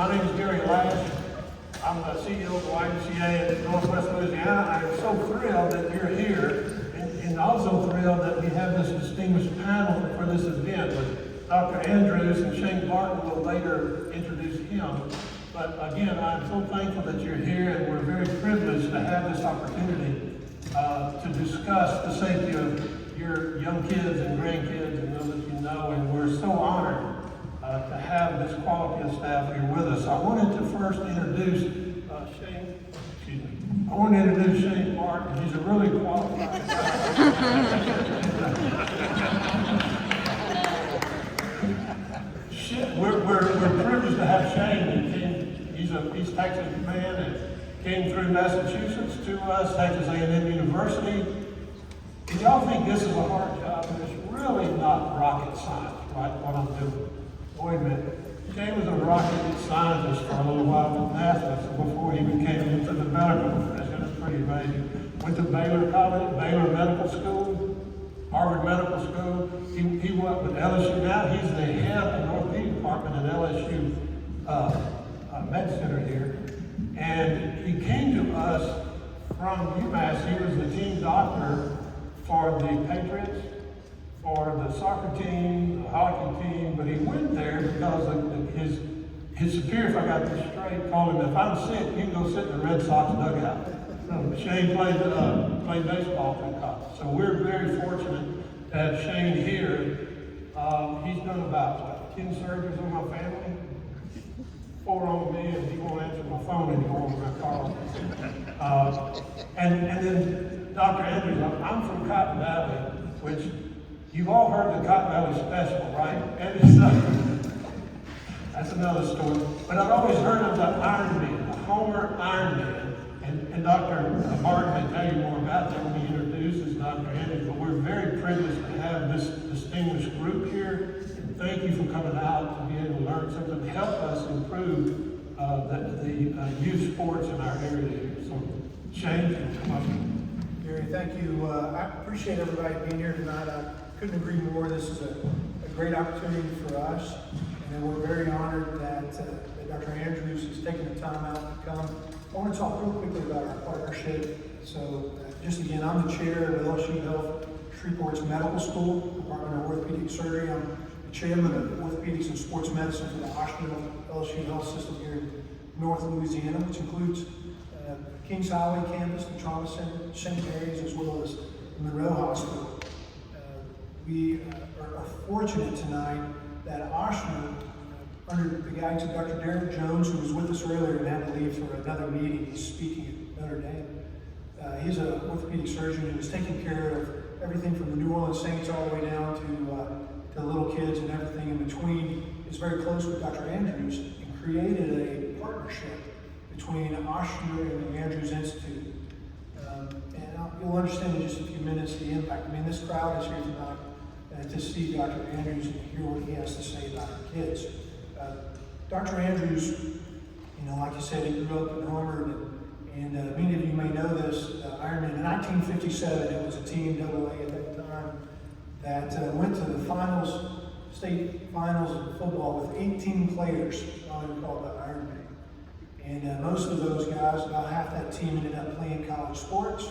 My name is Lash. I'm the CEO of YMCA of Northwest Louisiana. I'm so thrilled that you're here, and also thrilled that we have this distinguished panel for this event with Dr. Andrews, and Shane Barton will later introduce him. But again, I'm so thankful that you're here, and we're very privileged to have this opportunity to discuss the safety of your young kids and grandkids and those that you know, and we're so honored to have this quality of staff here with us. I wanted to first introduce Shane Barton. He's a really qualified We're privileged to have Shane. He's Texas man and came through Massachusetts to us, Texas A&M University. And y'all think this is a hard job, but it's really not rocket science, right, what I'm doing. Wait a minute. Shane was a rocket scientist for a little while with NASA before he became into the medical profession. It's pretty amazing. Went to Baylor College, Baylor Medical School, Harvard Medical School. He worked with LSU. Now he's the head of the orthopedic department at LSU Med Center here. And he came to us from UMass. He was the team doctor for the Patriots, for the soccer team, the hockey team, but he went there because of his superior, if I got this straight, told him, if I'm sick, you can go sit in the Red Sox dugout. So Shane played baseball through college. So we're very fortunate to have Shane here. He's done about 10 surgeries on my family, 4 on me, and he won't answer my phone anymore when I call him. And then Dr. Andrews, I'm from Cotton Valley, which you've all heard the Cotton Valley Special, right? And it's, that's another story. But I've always heard of the Iron Man, the Homer Iron Man. And Dr. Barton may tell you more about that when he introduces Dr. Andrews. But we're very privileged to have this distinguished group here. And thank you for coming out to be able to learn something to help us improve the youth sports in our area here. So, Shane, come up. Gary, thank you. I appreciate everybody being here tonight. I couldn't agree more. This is a great opportunity for us, and we're very honored that Dr. Andrews has taken the time out to come. I want to talk real quickly about our partnership. So, just again, I'm the chair of LSU Health, Shreveport's Medical School, Department of Orthopedic Surgery. I'm the chairman of Orthopedics and Sports Medicine for the Ochsner LSU Health system here in North Louisiana, which includes Kings Highway campus, the Trauma Center, St. Mary's, as well as Monroe Hospital. We are fortunate tonight that Ochsner, under the guidance of Dr. Derek Jones, who was with us earlier and had to leave for another meeting, he's speaking at Notre Dame. He's an orthopedic surgeon who was taking care of everything from the New Orleans Saints all the way down to the little kids and everything in between. Is very close with Dr. Andrews and created a partnership between Ochsner and the Andrews Institute. You'll understand in just a few minutes the impact. I mean, this crowd is here tonight to see Dr. Andrews and hear what he has to say about our kids. Dr. Andrews, like you said, he grew up in Homer, and many of you may know this, Ironman. In 1957, it was a team AA at that time that went to the state finals of football with 18 players, called the Ironman. And most of those guys, about half that team, ended up playing college sports.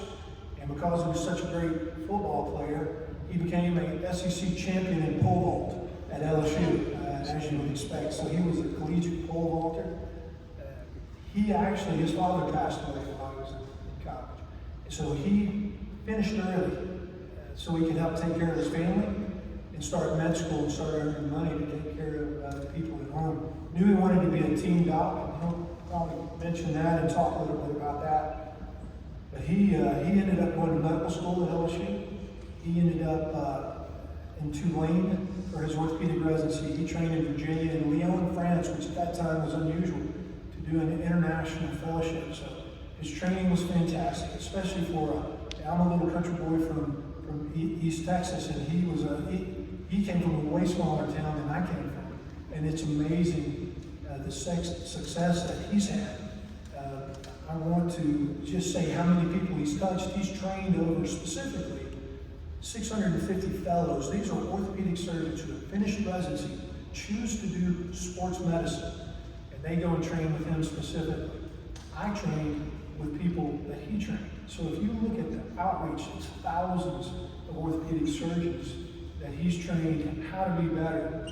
And because he was such a great football player, he became a SEC champion in pole vault at LSU, as you would expect. So he was a collegiate pole vaulter. His father passed away while he was in college. So he finished early so he could help take care of his family and start med school and start earning money to take care of the people at home. Knew he wanted to be a team doc, and he'll probably mention that and talk a little bit about that. But he ended up going to medical school at LSU. He ended up in Tulane for his orthopedic residency. He trained in Virginia and Lyon, France, which at that time was unusual to do an international fellowship. So his training was fantastic, especially for I'm a little country boy from East Texas, and he came from a way smaller town than I came from. And it's amazing the success that he's had. I want to just say how many people he's touched. He's trained over specifically 650 fellows. These are orthopedic surgeons who have finished residency, choose to do sports medicine. And they go and train with him specifically. I train with people that he trained. So if you look at the outreach, it's thousands of orthopedic surgeons that he's trained in how to be better,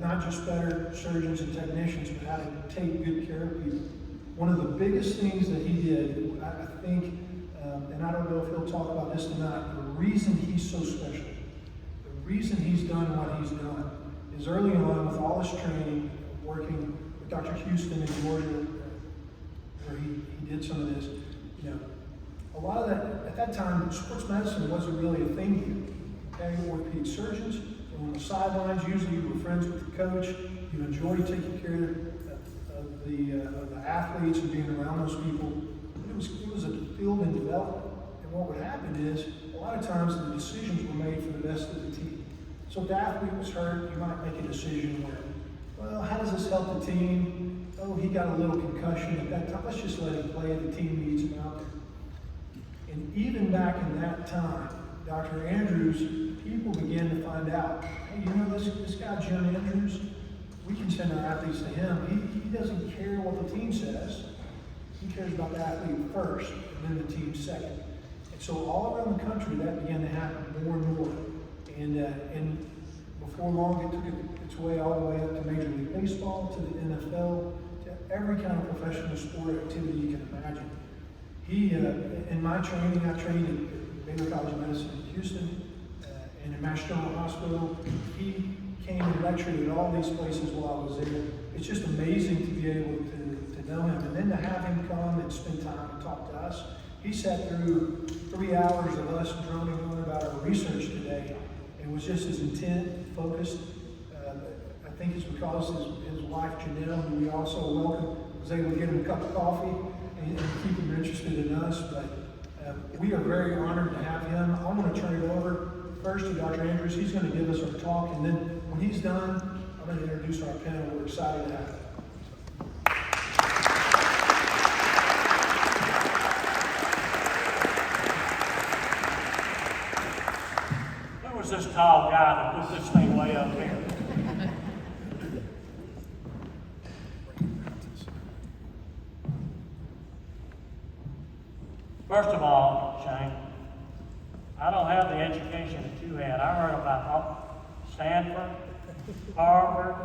not just better surgeons and technicians, but how to take good care of people. One of the biggest things that he did, I think, and I don't know if he'll talk about this tonight, the reason he's so special, the reason he's done what he's done, is early on with all his training, working with Dr. Houston in Georgia, where he did some of this, you know, a lot of that, at that time, sports medicine wasn't really a thing here. Okay, orthopedic surgeons, and on the sidelines, usually you were friends with the coach, you enjoyed taking care of the athletes and being around those people. It was a field in development. And what would happen is, a lot of times the decisions were made for the best of the team. So if the athlete was hurt, you might make a decision where, well, how does this help the team? Oh, he got a little concussion at that time. Let's just let him play. The team needs him out there. And even back in that time, Dr. Andrews, people began to find out, hey, you know, this guy, Jim Andrews, we can send our athletes to him. He doesn't care what the team says. He cares about the athlete first, and then the team second. And so all around the country, that began to happen more and more. And before long, it took its way all the way up to Major League Baseball, to the NFL, to every kind of professional sport activity you can imagine. He, in my training, I trained at Baylor College of Medicine in Houston, and in Mass General Hospital. He came and lectured at all these places while I was there. It's just amazing to be able to know him, and then to have him come and spend time and talk to us. He sat through 3 hours of us droning on about our research today, and was just as intent, focused. I think it's because his wife Janelle, who we also welcome, was able to get him a cup of coffee and keep him interested in us. But we are very honored to have him. I'm going to turn it over first to Dr. Andrews. He's going to give us our talk, and then when he's done, I'm going to introduce our panel. We're excited to have him. Who was this tall guy that put this thing way up here? First of all, Shane, I don't have the education that you had. I heard about Stanford, Harvard,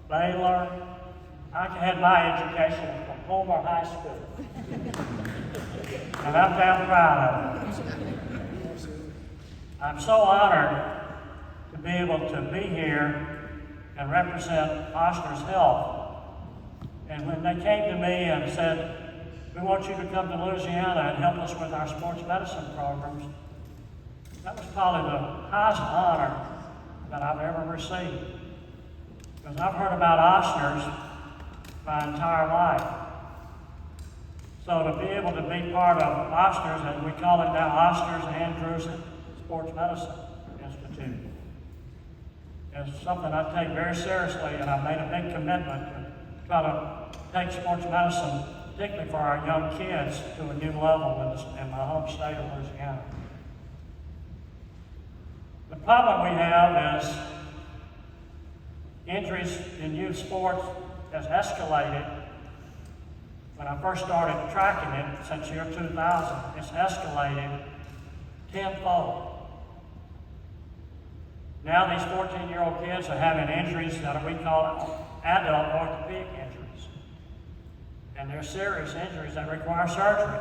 Baylor. I had my education from Homer High School. And I'm damn proud of it. I'm so honored to be able to be here and represent Ochsner Health. And when they came to me and said, we want you to come to Louisiana and help us with our sports medicine programs, that was probably the highest honor that I've ever received. Because I've heard about Ochsner's my entire life. So to be able to be part of Ochsner's, and we call it now Ochsner Andrews Sports Medicine Institute, is something I take very seriously, and I've made a big commitment to try to take sports medicine, particularly for our young kids, to a new level in my home state of Louisiana. The problem we have is injuries in youth sports has escalated. When I first started tracking it since year 2000, it's escalated tenfold. Now these 14-year-old kids are having injuries that we call adult orthopedic injuries. And they're serious injuries that require surgery.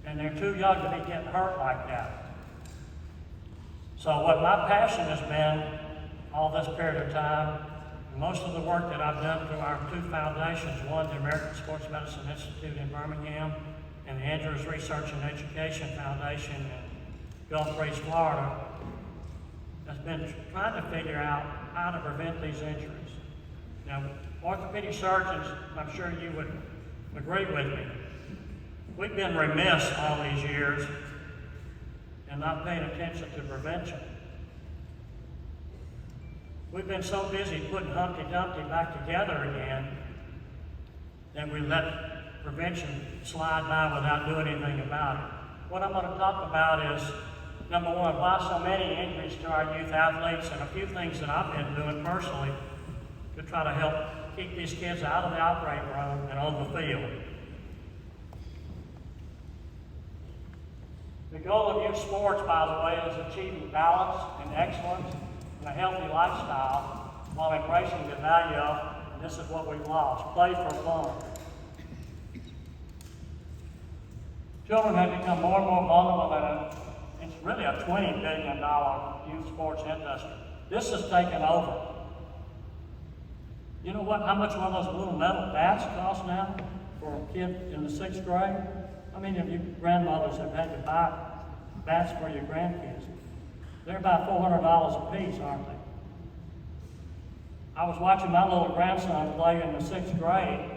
And they're too young to be getting hurt like that. So what my passion has been all this period of time, most of the work that I've done through our two foundations, one, the American Sports Medicine Institute in Birmingham, and the Andrews Research and Education Foundation in Gulf Breeze, Florida, has been trying to figure out how to prevent these injuries. Now, orthopedic surgeons, I'm sure you would agree with me, we've been remiss all these years in not paying attention to prevention. We've been so busy putting Humpty Dumpty back together again that we let prevention slide by without doing anything about it. What I'm going to talk about is, number one, why so many injuries to our youth athletes, and a few things that I've been doing personally to try to help keep these kids out of the operating room and on the field. The goal of youth sports, by the way, is achieving balance and excellence and a healthy lifestyle while embracing the value of, and this is what we've lost, play for fun. Children have become more and more vulnerable and it's really a $20 billion youth sports industry. This has taken over. You know what? How much one of those little metal bats cost now for a kid in the 6th grade? How many of you grandmothers have had to buy bats for your grandkids? They're about $400 a piece, aren't they? I was watching my little grandson play in the 6th grade,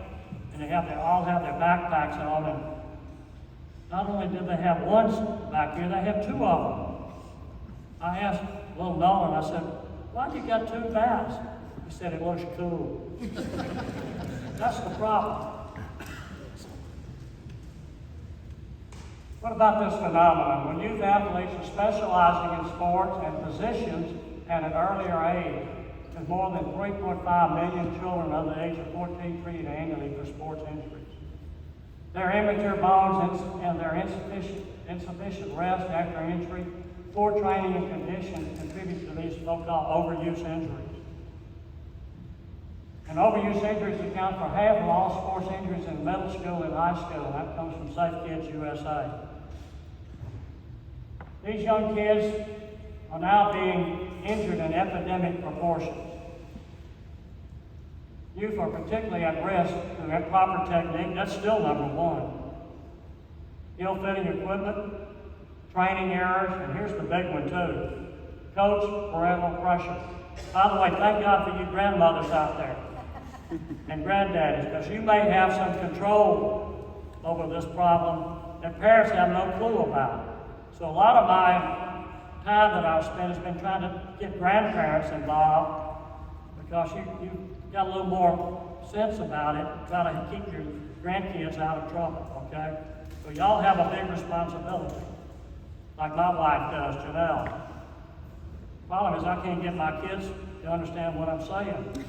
and they all have their backpacks on, and not only did they have one back here, they have 2 of them. I asked little Nolan, I said, why you got 2 bats? He said, it looks cool. That's the problem. What about this phenomenon? When youth athletes are specializing in sports and positions at an earlier age, there's more than 3.5 million children under the age of 14 treated annually for sports injuries. Their immature bones and their insufficient rest after injury, poor training and condition contribute to these so-called overuse injuries. And overuse injuries account for half of all sports injuries in middle school and high school. That comes from Safe Kids USA. These young kids are now being injured in epidemic proportions. Youth are particularly at risk through improper technique. That's still number one. Ill-fitting equipment, training errors, and here's the big one too. Coach parental pressure. By the way, thank God for you grandmothers out there and granddaddies, because you may have some control over this problem that parents have no clue about. So a lot of my time that I've spent has been trying to get grandparents involved, because you've got a little more sense about it, try to keep your grandkids out of trouble, okay? So y'all have a big responsibility, like my wife does, Janelle. Problem is I can't get my kids to understand what I'm saying.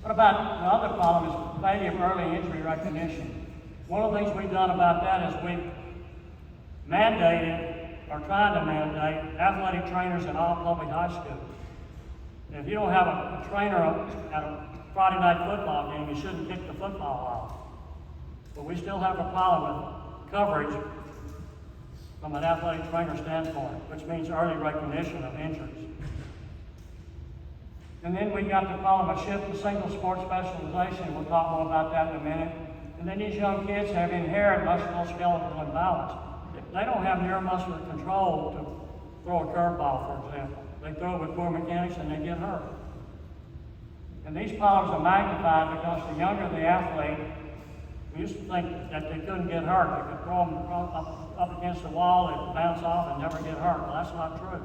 What about the other problem is failure of early injury recognition. One of the things we've done about that is we've mandated, or trying to mandate, athletic trainers in all public high schools. If you don't have a trainer at a Friday night football game, you shouldn't kick the football off. But we still have a problem with coverage from an athletic trainer standpoint, which means early recognition of injuries. And then we got the problem of shift to single sport specialization. We'll talk more about that in a minute. And then these young kids have inherent musculoskeletal imbalance. They don't have neuromuscular control to throw a curveball, for example. They throw it with poor mechanics and they get hurt. And these problems are magnified because the younger the athlete, we used to think that they couldn't get hurt. They could throw them up against the wall, they'd bounce off and never get hurt. Well, that's not true.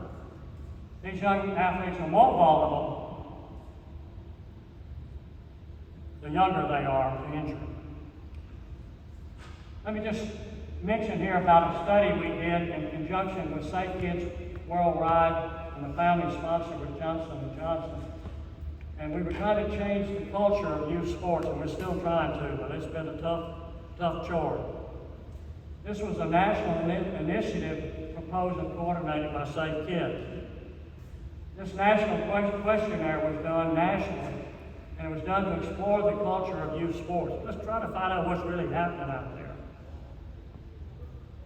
These young athletes are more vulnerable the younger they are to injury. Let me just mention here about a study we did in conjunction with Safe Kids Worldwide and the family sponsor with Johnson & Johnson. And we were trying to change the culture of youth sports, and we're still trying to, but it's been a tough chore. This was a national initiative proposed and coordinated by Safe Kids. This national questionnaire was done nationally, and it was done to explore the culture of youth sports. Let's try to find out what's really happening out there.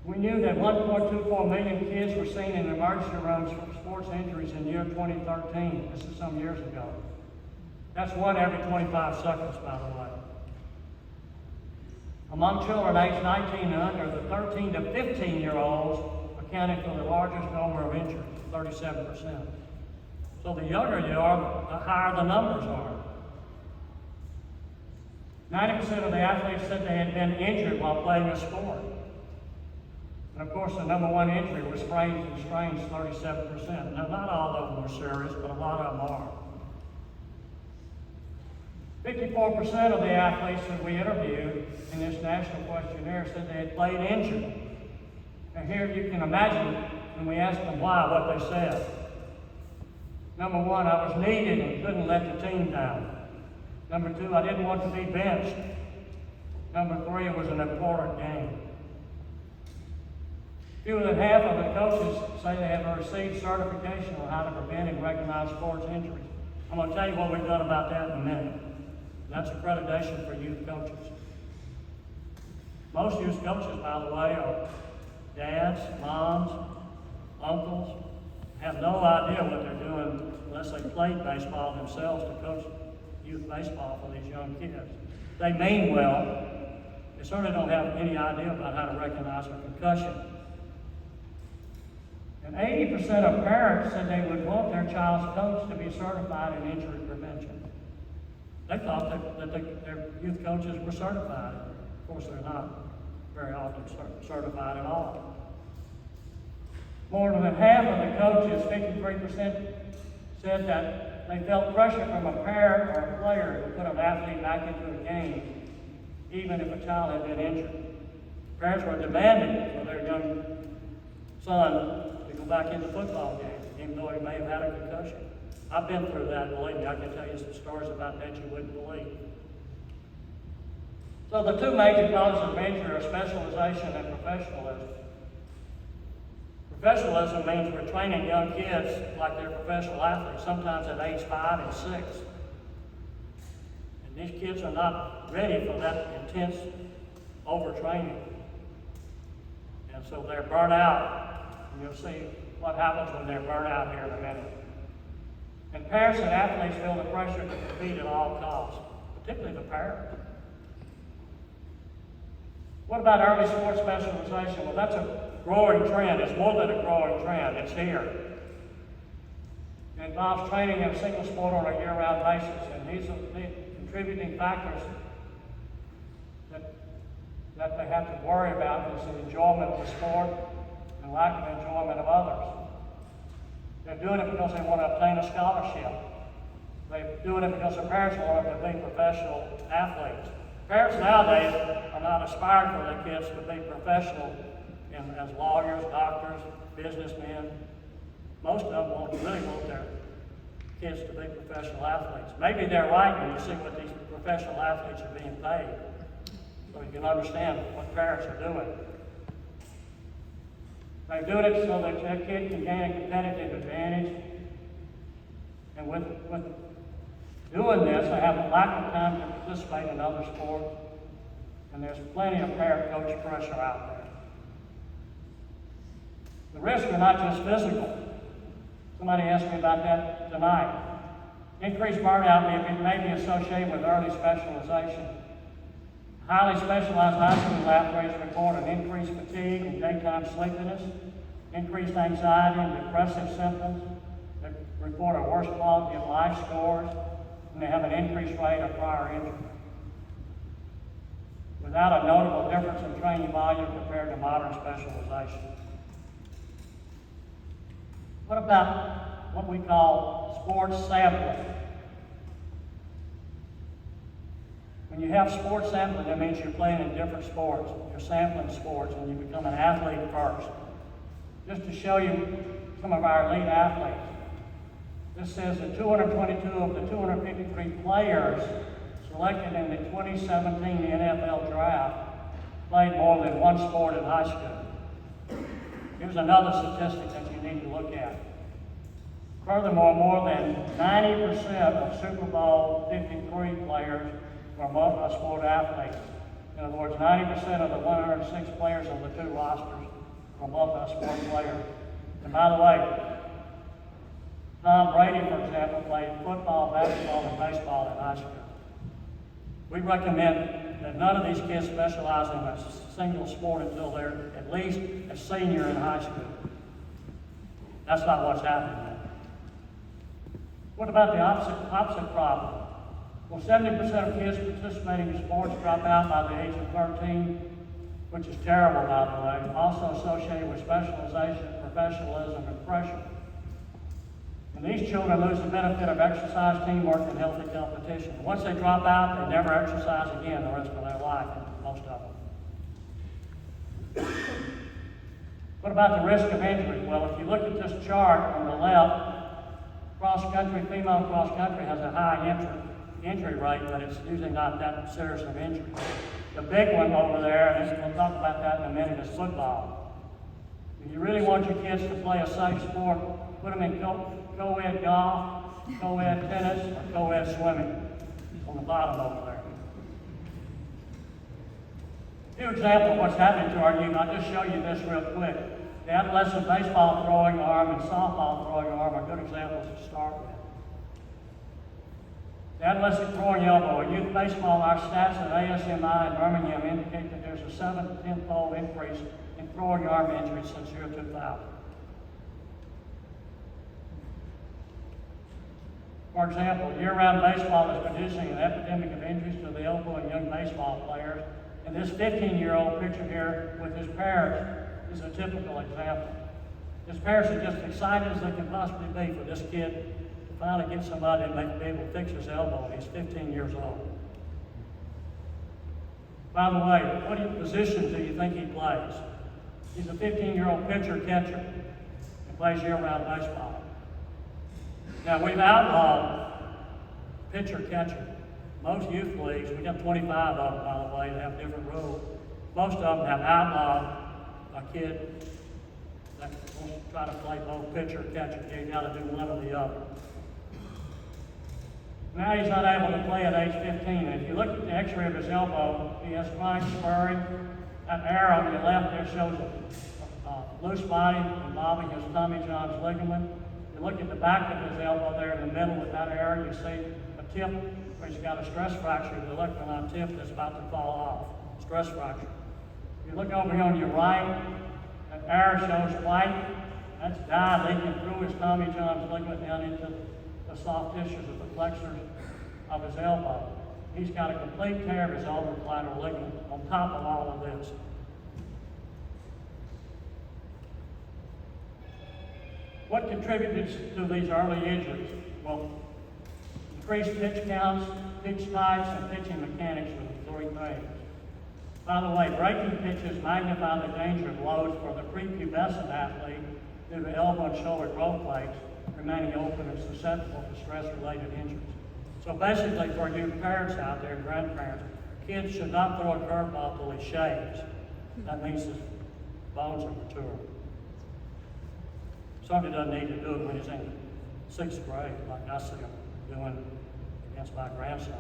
We knew that 1.24 million kids were seen in emergency rooms for sports injuries in the year 2013. This is some years ago. That's 1 every 25 seconds, by the way. Among children aged 19 and under, the 13 to 15-year-olds accounted for the largest number of injuries, 37%. So the younger you are, the higher the numbers are. 90% of the athletes said they had been injured while playing a sport. And of course, the number one injury was sprains and strains, 37%. Now, not all of them were serious, but a lot of them are. 54% of the athletes that we interviewed in this national questionnaire said they had played injured. And here you can imagine when we asked them why, what they said. Number one, I was needed and couldn't let the team down. Number two, I didn't want to be benched. Number three, it was an important game. Fewer than half of the coaches say they have received certification on how to prevent and recognize sports injuries. I'm going to tell you what we've done about that in a minute. That's accreditation for youth coaches. Most youth coaches, by the way, are dads, moms, uncles, have no idea what they're doing unless they played baseball themselves to coach youth baseball for these young kids. They mean well. They certainly don't have any idea about how to recognize a concussion. And 80% of parents said they would want their child's coach to be certified in injury prevention. They thought that their youth coaches were certified. Of course, they're not very often certified at all. More than half of the coaches, 53%, said that they felt pressure from a parent or a player to put an athlete back into a game, even if a child had been injured. Parents were demanding for their young son to go back into football games, even though he may have had a concussion. I've been through that, believe me. I can tell you some stories about that you wouldn't believe. So the two major causes of injury are specialization and professionalism. Professionalism means we're training young kids like they're professional athletes, sometimes at age 5 and 6. And these kids are not ready for that intense overtraining. And so they're burnt out. And you'll see what happens when they're burnt out here in a minute. And parents and athletes feel the pressure to compete at all costs, particularly the parent. What about early sports specialization? Well, that's a growing trend. It's more than a growing trend. It's here. It involves training in a single sport on a year-round basis, and these are the contributing factors that they have to worry about is the enjoyment of the sport and lack of enjoyment of others. They're doing it because they want to obtain a scholarship. They're doing it because their parents want them to be professional athletes. Parents nowadays are not aspiring for their kids to be professional as lawyers, doctors, businessmen. Most of them really want their kids to be professional athletes. Maybe they're right when you see what these professional athletes are being paid, so you can understand what parents are doing. They're doing it so that their kid can gain a competitive advantage. And with doing this, they have a lack of time to participate in other sports. And there's plenty of parent-coach pressure out there. The risks are not just physical. Somebody asked me about that tonight. Increased burnout may be associated with early specialization. Highly specialized high school athletes report an increased fatigue and daytime sleepiness, increased anxiety and depressive symptoms. They report a worse quality of life scores, and they have an increased rate of prior injury, without a notable difference in training volume compared to modern specialization. What about what we call sports sampling? When you have sports sampling, that means you're playing in different sports. You're sampling sports, and you become an athlete first. Just to show you some of our elite athletes, this says that 222 of the 253 players selected in the 2017 NFL draft played more than one sport in high school. Here's another statistic that you need to look at. Furthermore, more than 90% of Super Bowl 53 players were multi-sport athletes. In other words, 90% of the 106 players on the two rosters were multi-sport players. And by the way, Tom Brady, for example, played football, basketball, and baseball in high school. We recommend that none of these kids specialize in a single sport until they're at least a senior in high school. That's not what's happening now. What about the opposite problem? Well, 70% of kids participating in sports drop out by the age of 13, which is terrible, by the way, also associated with specialization, professionalism, and pressure. And these children lose the benefit of exercise, teamwork, and healthy competition. Once they drop out, they never exercise again the rest of their life, most of them. What about the risk of injury? Well, if you look at this chart on the left, cross-country, female cross-country has a high injury rate, but it's usually not that serious of injury. The big one over there, and we'll talk about that in a minute, is football. If you really want your kids to play a safe sport, put them in co-ed golf, co-ed tennis, or co-ed swimming on the bottom over there. A few examples of what's happening to our youth. I'll just show you this real quick. The adolescent baseball throwing arm and softball throwing arm are good examples to start with. The adolescent throwing elbow, in youth baseball, our stats at ASMI in Birmingham indicate that there's a 7 to 10-fold increase in throwing arm injuries since year 2000. For example, year-round baseball is producing an epidemic of injuries to the elbow in young baseball players, and this 15-year-old pictured here with his parents is a typical example. His parents are just excited as they can possibly be for this kid to finally get somebody that may be able to fix his elbow, and he's 15 years old. By the way, what position do you think he plays? He's a 15-year-old pitcher-catcher and plays year-round baseball. Now, we've outlawed pitcher-catcher. Most youth leagues, we got 25 of them, by the way, that have different rules. Most of them have outlawed a kid that wants to try to play both pitcher-catcher. You got to do one or the other. Now he's unable to play at age 15. And if you look at the x-ray of his elbow, he has chronic spurring. That arrow on your left there shows a loose body involving his Tommy John's ligament. You look at the back of his elbow there in the middle with that arrow, you see a tip where he's got a stress fracture of the electrolyte tip that's about to fall off. Stress fracture. If you look over here on your right, that arrow shows white. That's dye leaking through his Tommy John's ligament down into the soft tissues of the flexors of his elbow. He's got a complete tear of his ulnar collateral ligament on top of all of this. What contributed to these early injuries? Well, increased pitch counts, pitch types, and pitching mechanics are the three things. By the way, breaking pitches magnify the danger of loads for the prepubescent athlete due to elbow and shoulder growth plates remaining open and susceptible to stress-related injuries. So basically, for you parents out there, grandparents, kids should not throw a curveball till he shaves. That means his bones are mature. Somebody doesn't need to do it when he's in 6th grade, like I see him doing against my grandson.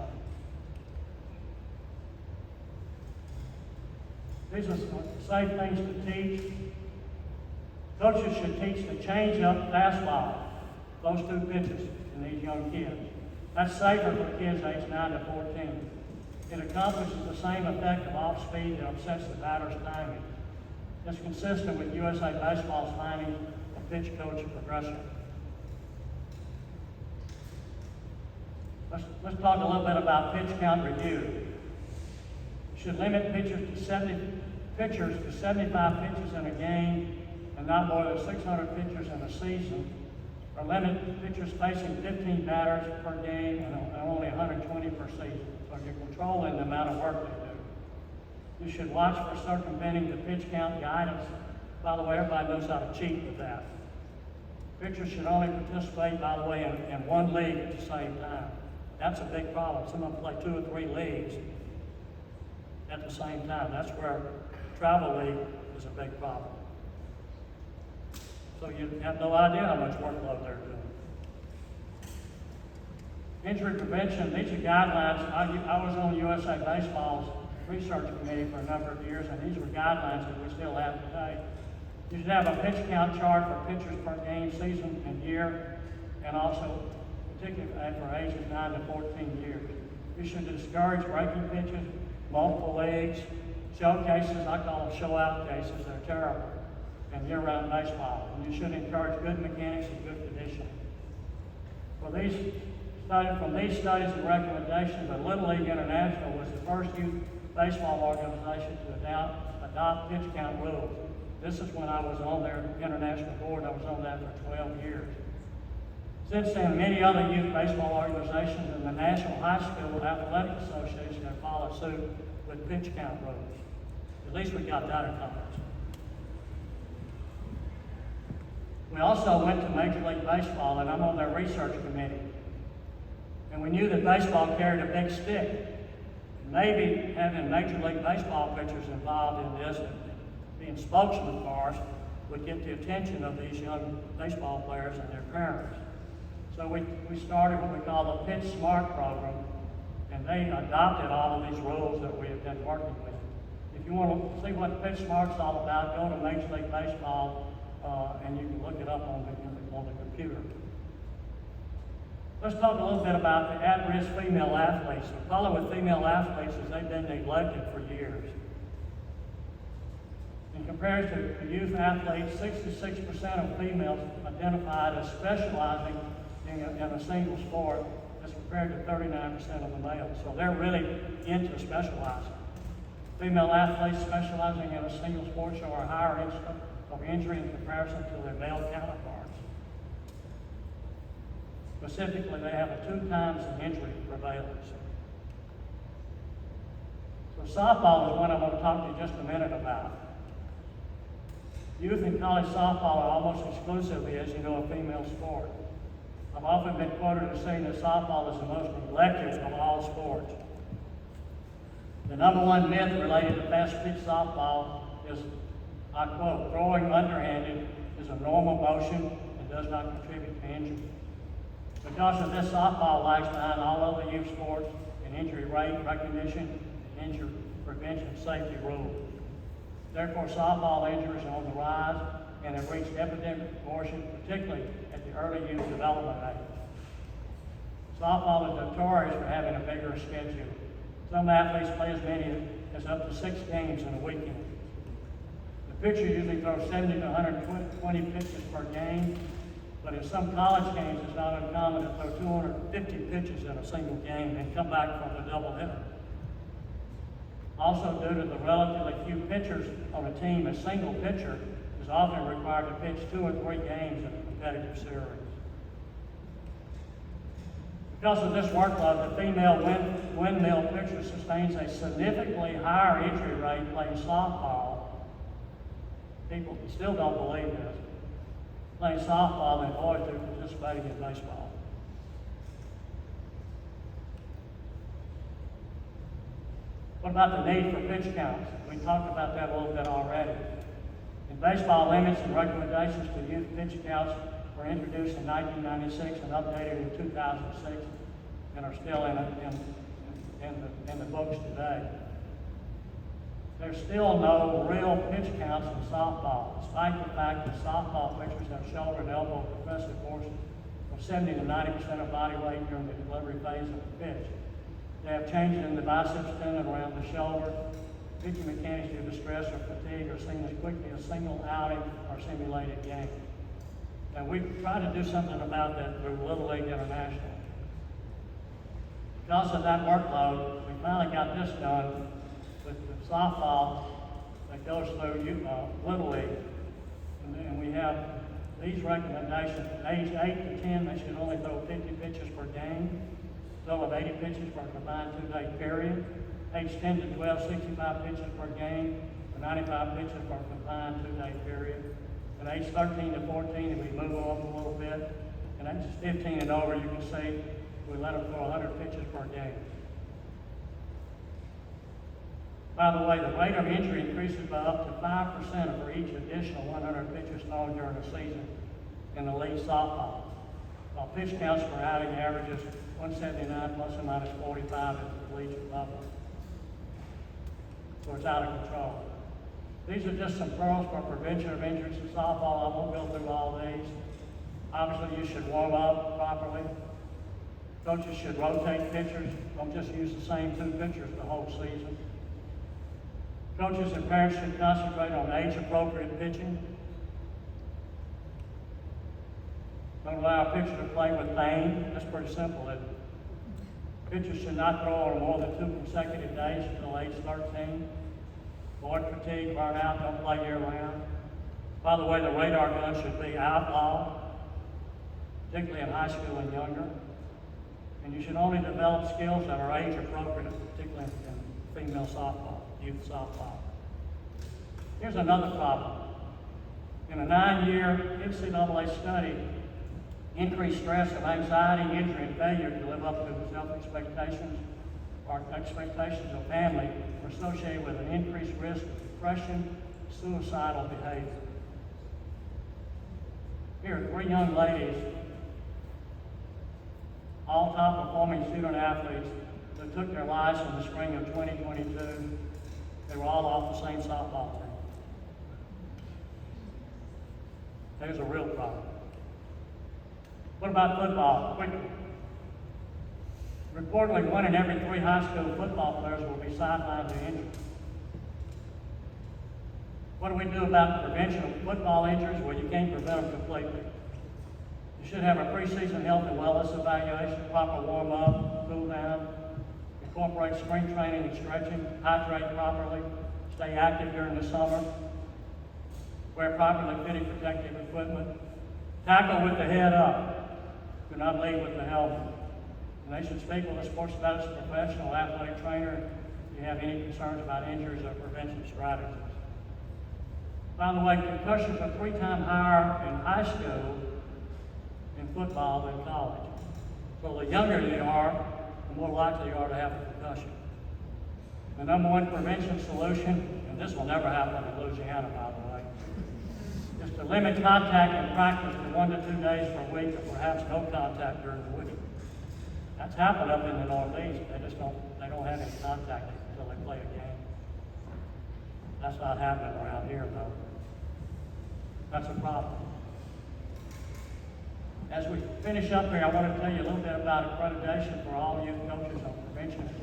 These are some safe things to teach. Coaches should teach the change-up fastball, those two pitches in these young kids. That's safer for kids aged 9 to 14. It accomplishes the same effect of off-speed that upsets the batter's timing. It's consistent with USA Baseball's findings of pitch coach progression. Let's talk a little bit about pitch count review. You should limit pitchers to 75 pitches in a game and not more than 600 pitchers in a season, or limit pitchers facing 15 batters per game and only 120 per season. So you're controlling the amount of work they do. You should watch for circumventing the pitch count guidance. By the way, everybody knows how to cheat with that. Pitchers should only participate, by the way, in one league at the same time. That's a big problem. Some of them play 2 or 3 leagues at the same time. That's where travel league is a big problem. So you have no idea how much workload they're doing. Injury prevention, these are guidelines. I was on USA Baseball's research committee for a number of years, and these were guidelines that we still have today. You should have a pitch count chart for pitchers per game, season, and year, and also particularly for ages 9 to 14 years. You should discourage breaking pitches, multiple leagues, show cases. I call them show-out cases. They're terrible in year-round baseball. And you should encourage good mechanics and good conditioning. From these studies and recommendations, the Little League International was the first youth baseball organization to adopt pitch count rules. This is when I was on their international board. I was on that for 12 years. Since then, many other youth baseball organizations and the National High School Athletic Association have followed suit with pitch count rules. At least we got that accomplished. We also went to Major League Baseball, and I'm on their research committee. And we knew that baseball carried a big stick. Maybe having Major League Baseball pitchers involved in this, and being spokesmen for us, would get the attention of these young baseball players and their parents. So we started what we call the Pitch Smart program, and they adopted all of these rules that we have been working with. If you want to see what Pitch Smart's all about, go to Major League Baseball, and you can look it up on the computer. Let's talk a little bit about the at-risk female athletes. The problem with female athletes is they've been neglected for years. In comparison to youth athletes, 66% of females identified as specializing in a single sport as compared to 39% of the males. So they're really into specializing. Female athletes specializing in a single sport show a higher incidence of injury in comparison to their male counterparts. Specifically, they have a 2 times the injury prevalence. So softball is what I'm going to talk to you just a minute about. Youth and college softball are almost exclusively, as you know, a female sport. I've often been quoted as saying that softball is the most neglected of all sports. The number one myth related to fast-pitch softball is, I quote, throwing underhanded is a normal motion and does not contribute to injury. Because of this, softball lags behind all other youth sports in injury rate recognition and injury prevention safety rules. Therefore, softball injuries are on the rise and have reached epidemic proportion, particularly at the early youth development age. Softball is notorious for having a vigorous schedule. Some athletes play as many as up to 6 games in a weekend. The pitcher usually throws 70 to 120 pitches per game, but in some college games, it's not uncommon to throw 250 pitches in a single game and come back from a doubleheader. Also, due to the relatively few pitchers on a team, a single pitcher is often required to pitch 2 or 3 games in a competitive series. Because of this workload, the female windmill pitcher sustains a significantly higher injury rate playing softball. People still don't believe this. Playing softball than boys do participating in baseball. What about the need for pitch counts? We talked about that a little bit already. In baseball, limits and recommendations to youth pitch counts were introduced in 1996 and updated in 2006 and are still in the books today. There's still no real pitch counts in softball, despite the fact that softball pitchers have shoulder and elbow compressive force of 70 to 90% of body weight during the delivery phase of the pitch. They have changes in the biceps tendon around the shoulder. Pitching mechanics due to stress or fatigue are seen as quickly as single outing or simulated game. And we've tried to do something about that through Little League International. Because of that workload, we finally got this done with the softball that goes through Little League. And we have these recommendations. Age 8 to 10, they should only throw 50 pitches per game. Total of 80 pitches for a combined 2-day period. Age 10 to 12, 65 pitches per game, or 95 pitches for a combined 2-day period. At age 13 to 14, if we move on a little bit, and ages 15 and over, you can see we let them throw 100 pitches per game. By the way, the rate of injury increases by up to 5% for each additional 100 pitches thrown during the season in the league softball, while pitch counts per outing averages 179 plus or minus 45 at the collegiate level. So it's out of control. These are just some pearls for prevention of injuries in softball. I won't go through all these. Obviously, you should warm up properly. Coaches should rotate pitchers. Don't just use the same 2 pitchers the whole season. Coaches and parents should concentrate on age-appropriate pitching. Don't allow a pitcher to play with pain. That's pretty simple, isn't it? Pitchers should not throw on more than 2 consecutive days until age 13. Avoid fatigue, burnout, don't play year-round. By the way, the radar gun should be outlawed, particularly in high school and younger. And you should only develop skills that are age-appropriate, particularly in female softball, youth softball. Here's another problem. In a 9-year NCAA study, increased stress of anxiety, injury, and failure to live up to the self-expectations or expectations of family are associated with an increased risk of depression, suicidal behavior. Here are 3 young ladies, all top-performing student athletes that took their lives in the spring of 2022. They were all off the same softball team. There's a real problem. What about football? Quickly. Reportedly, 1 in every 3 high school football players will be sidelined due to injury. What do we do about the prevention of football injuries? Well, you can't prevent them completely. You should have a preseason health and wellness evaluation, proper warm-up, cool down, incorporate spring training and stretching, hydrate properly, stay active during the summer, wear properly fitting protective equipment, tackle with the head up, do not lead with the helmet. And they should speak with a sports medicine professional, athletic trainer, if you have any concerns about injuries or prevention strategies. By the way, concussions are 3 times higher in high school in football than college. So the younger you are, the more likely you are to have a concussion. The number 1 prevention solution, and this will never happen in Louisiana, by the way, is to limit contact in practice to 1 to 2 days per week, or perhaps no contact during the week. That's happened up in the Northeast. They don't have any contact until they play a game. That's not happening around here, though. That's a problem. As we finish up here, I want to tell you a little bit about accreditation for all youth coaches on prevention and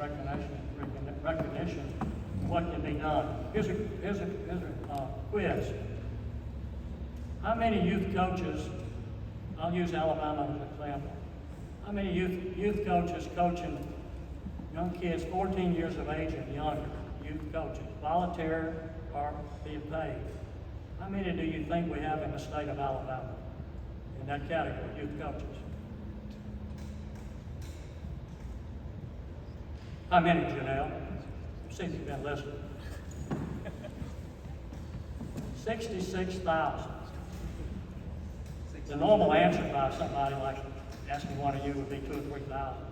recognition of what can be done. Here's a quiz. How many youth coaches, I'll use Alabama as an example, how many youth coaches coaching young kids 14 years of age and younger, youth coaches, volunteer or being paid? How many do you think we have in the state of Alabama in that category, youth coaches? How many, Janelle? See if you've been listening. 66,000. The normal answer by somebody like asking one of you would be 2,000 or 3,000.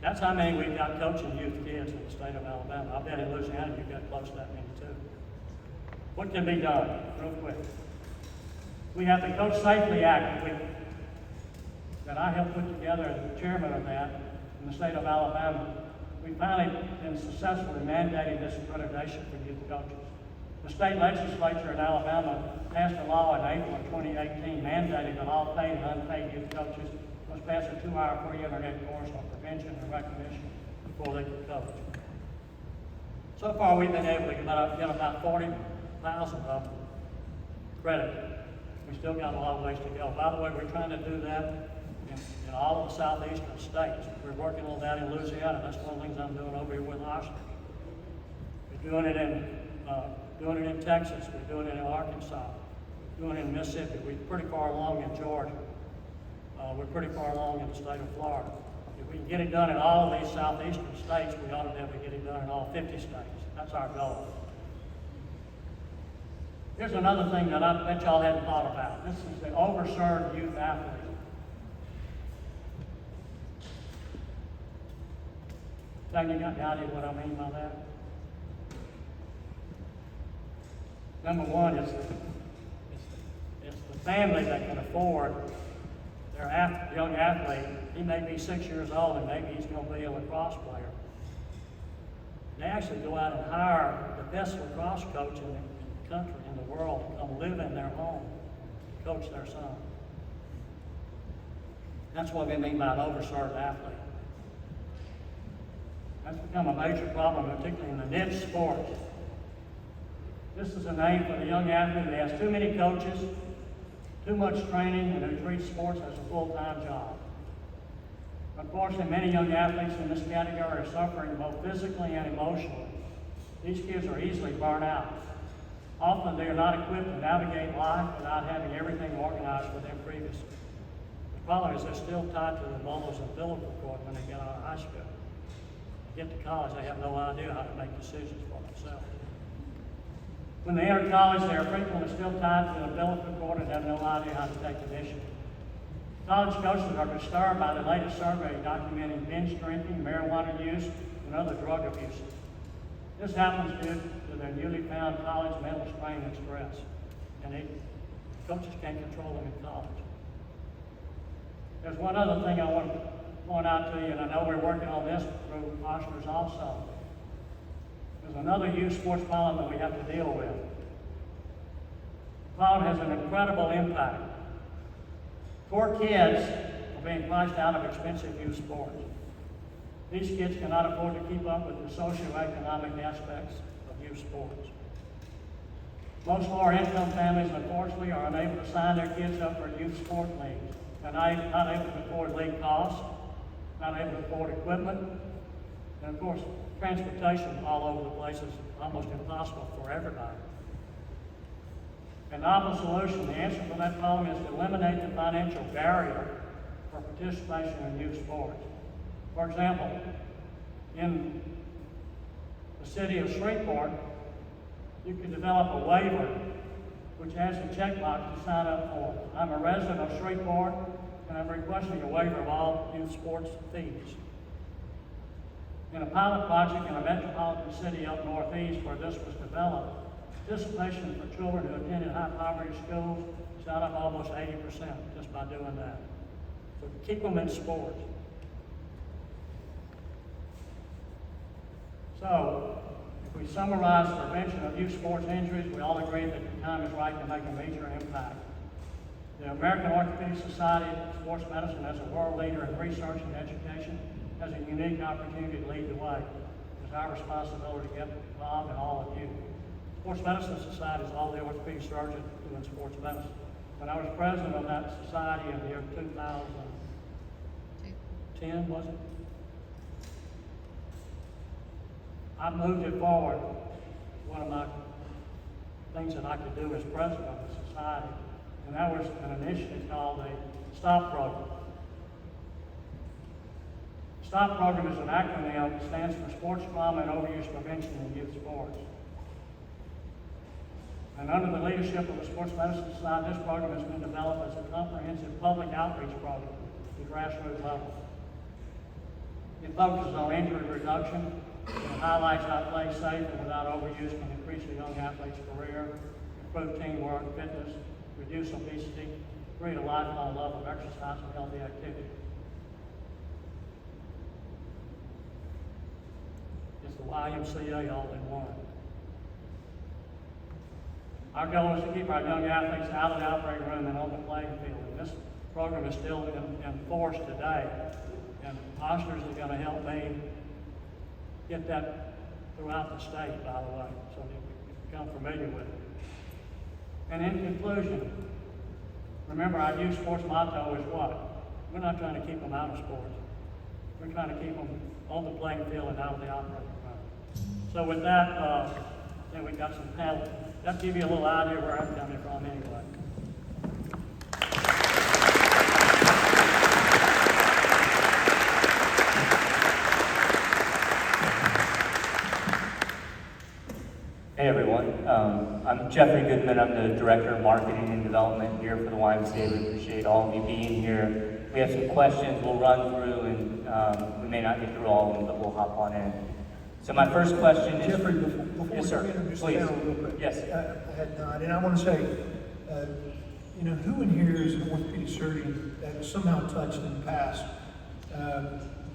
That's how many we've got coaching youth kids in the state of Alabama. I bet in Louisiana you've got close to that many too. What can be done? Real quick. We have the Coach Safely Act that I helped put together as the chairman of that in the state of Alabama. We finally been successfully mandating this accreditation for youth coaches. The state legislature in Alabama passed a law in April of 2018 mandating that all paid and unpaid youth coaches must pass a 2-hour free internet course on prevention and recognition before they can coach. So far, we've been able to get about 40,000 of them credited. We still got a lot of ways to go. By the way, we're trying to do that in all of the southeastern states. We're working on that in Louisiana. That's one of the things I'm doing over here with Ochsner. We're doing it in Texas. We're doing it in Arkansas. We're doing it in Mississippi. We're pretty far along in Georgia. We're pretty far along in the state of Florida. If we can get it done in all of these southeastern states, we ought to be able to get it done in all 50 states. That's our goal. Here's another thing that I bet y'all hadn't thought about. This is the overserved youth athlete. Doug, you got any idea what I mean by that? Number 1 is it's the family that can afford their young athlete. He may be 6 years old and maybe he's going to be a lacrosse player. They actually go out and hire the best lacrosse coach in the country, in the world, to come live in their home to coach their son. That's what we mean by an overserved athlete. That's become a major problem, particularly in the niche sports. This is a name for the young athlete that has too many coaches, too much training, and who treats sports as a full-time job. Unfortunately, many young athletes in this category are suffering both physically and emotionally. These kids are easily burnt out. Often they are not equipped to navigate life without having everything organized for them previously. The problem is they're still tied to the bubbles and umbilical cord when they get out of high school. Get to college, they have no idea how to make decisions for themselves. When they enter college, they are frequently still tied to the umbilical cord and have no idea how to take initiative. College coaches are disturbed by the latest survey documenting binge drinking, marijuana use, and other drug abuse. This happens due to their newly found college mental strain and stress, and coaches can't control them in college. There's one other thing I want to point out to you, and I know we're working on this through Ochsner's also. There's another youth sports problem that we have to deal with. The problem has an incredible impact. Poor kids are being priced out of expensive youth sports. These kids cannot afford to keep up with the socioeconomic aspects of youth sports. Most lower-income families, unfortunately, are unable to sign their kids up for youth sport leagues. They're not able to afford league costs, not able to afford equipment, and of course, transportation all over the place is almost impossible for everybody. A novel solution, the answer for that problem is to eliminate the financial barrier for participation in youth sports. For example, in the city of Shreveport, you can develop a waiver which has a checkbox to sign up for. I'm a resident of Shreveport, and I'm requesting a waiver of all youth sports fees. In a pilot project in a metropolitan city up northeast where this was developed, participation for children who attended high-poverty schools shot up almost 80% just by doing that. So keep them in sports. So, if we summarize the prevention of youth sports injuries, we all agree that the time is right to make a major impact. The American Orthopedic Society of Sports Medicine, as a world leader in research and education, has a unique opportunity to lead the way. It's our responsibility to get involved in all of you. Sports Medicine Society is all the orthopedic surgeons doing sports medicine. When I was president of that society in the year 2010, was it? I moved it forward. One of my things that I could do as president of the society, and that was an initiative called the STOP program. STOP program is an acronym that stands for Sports Trauma and Overuse Prevention in Youth Sports. And under the leadership of the Sports Medicine Society, this program has been developed as a comprehensive public outreach program at the grassroots level. It focuses on injury reduction, and highlights how play safe and without overuse can increase a young athlete's career, improve teamwork, fitness, reduce obesity, create a lifelong love of exercise and healthy activity. It's the YMCA all in one. Our goal is to keep our young athletes out of the operating room and on the playing field. And this program is still in force today. And Ochsner's is going to help me get that throughout the state, by the way, so that you become familiar with it. And in conclusion, remember our youth sports motto is what? We're not trying to keep them out of sports. We're trying to keep them on the playing field and out of the operating room. So with that, then we got some panelists. That'll give you a little idea where I'm coming from anyway. Hey everyone, I'm Jeffrey Goodman. I'm the Director of Marketing and Development here for the YMCA. We appreciate all of you being here. We have some questions we'll run through, and we may not get through all of them, but we'll hop on in. So my first question is... Jeffrey, before yes, sir. we introduce the Please. panel real quick. Yes. I had not, and I want to say, who in here is an orthopedic surgeon that was somehow touched in the past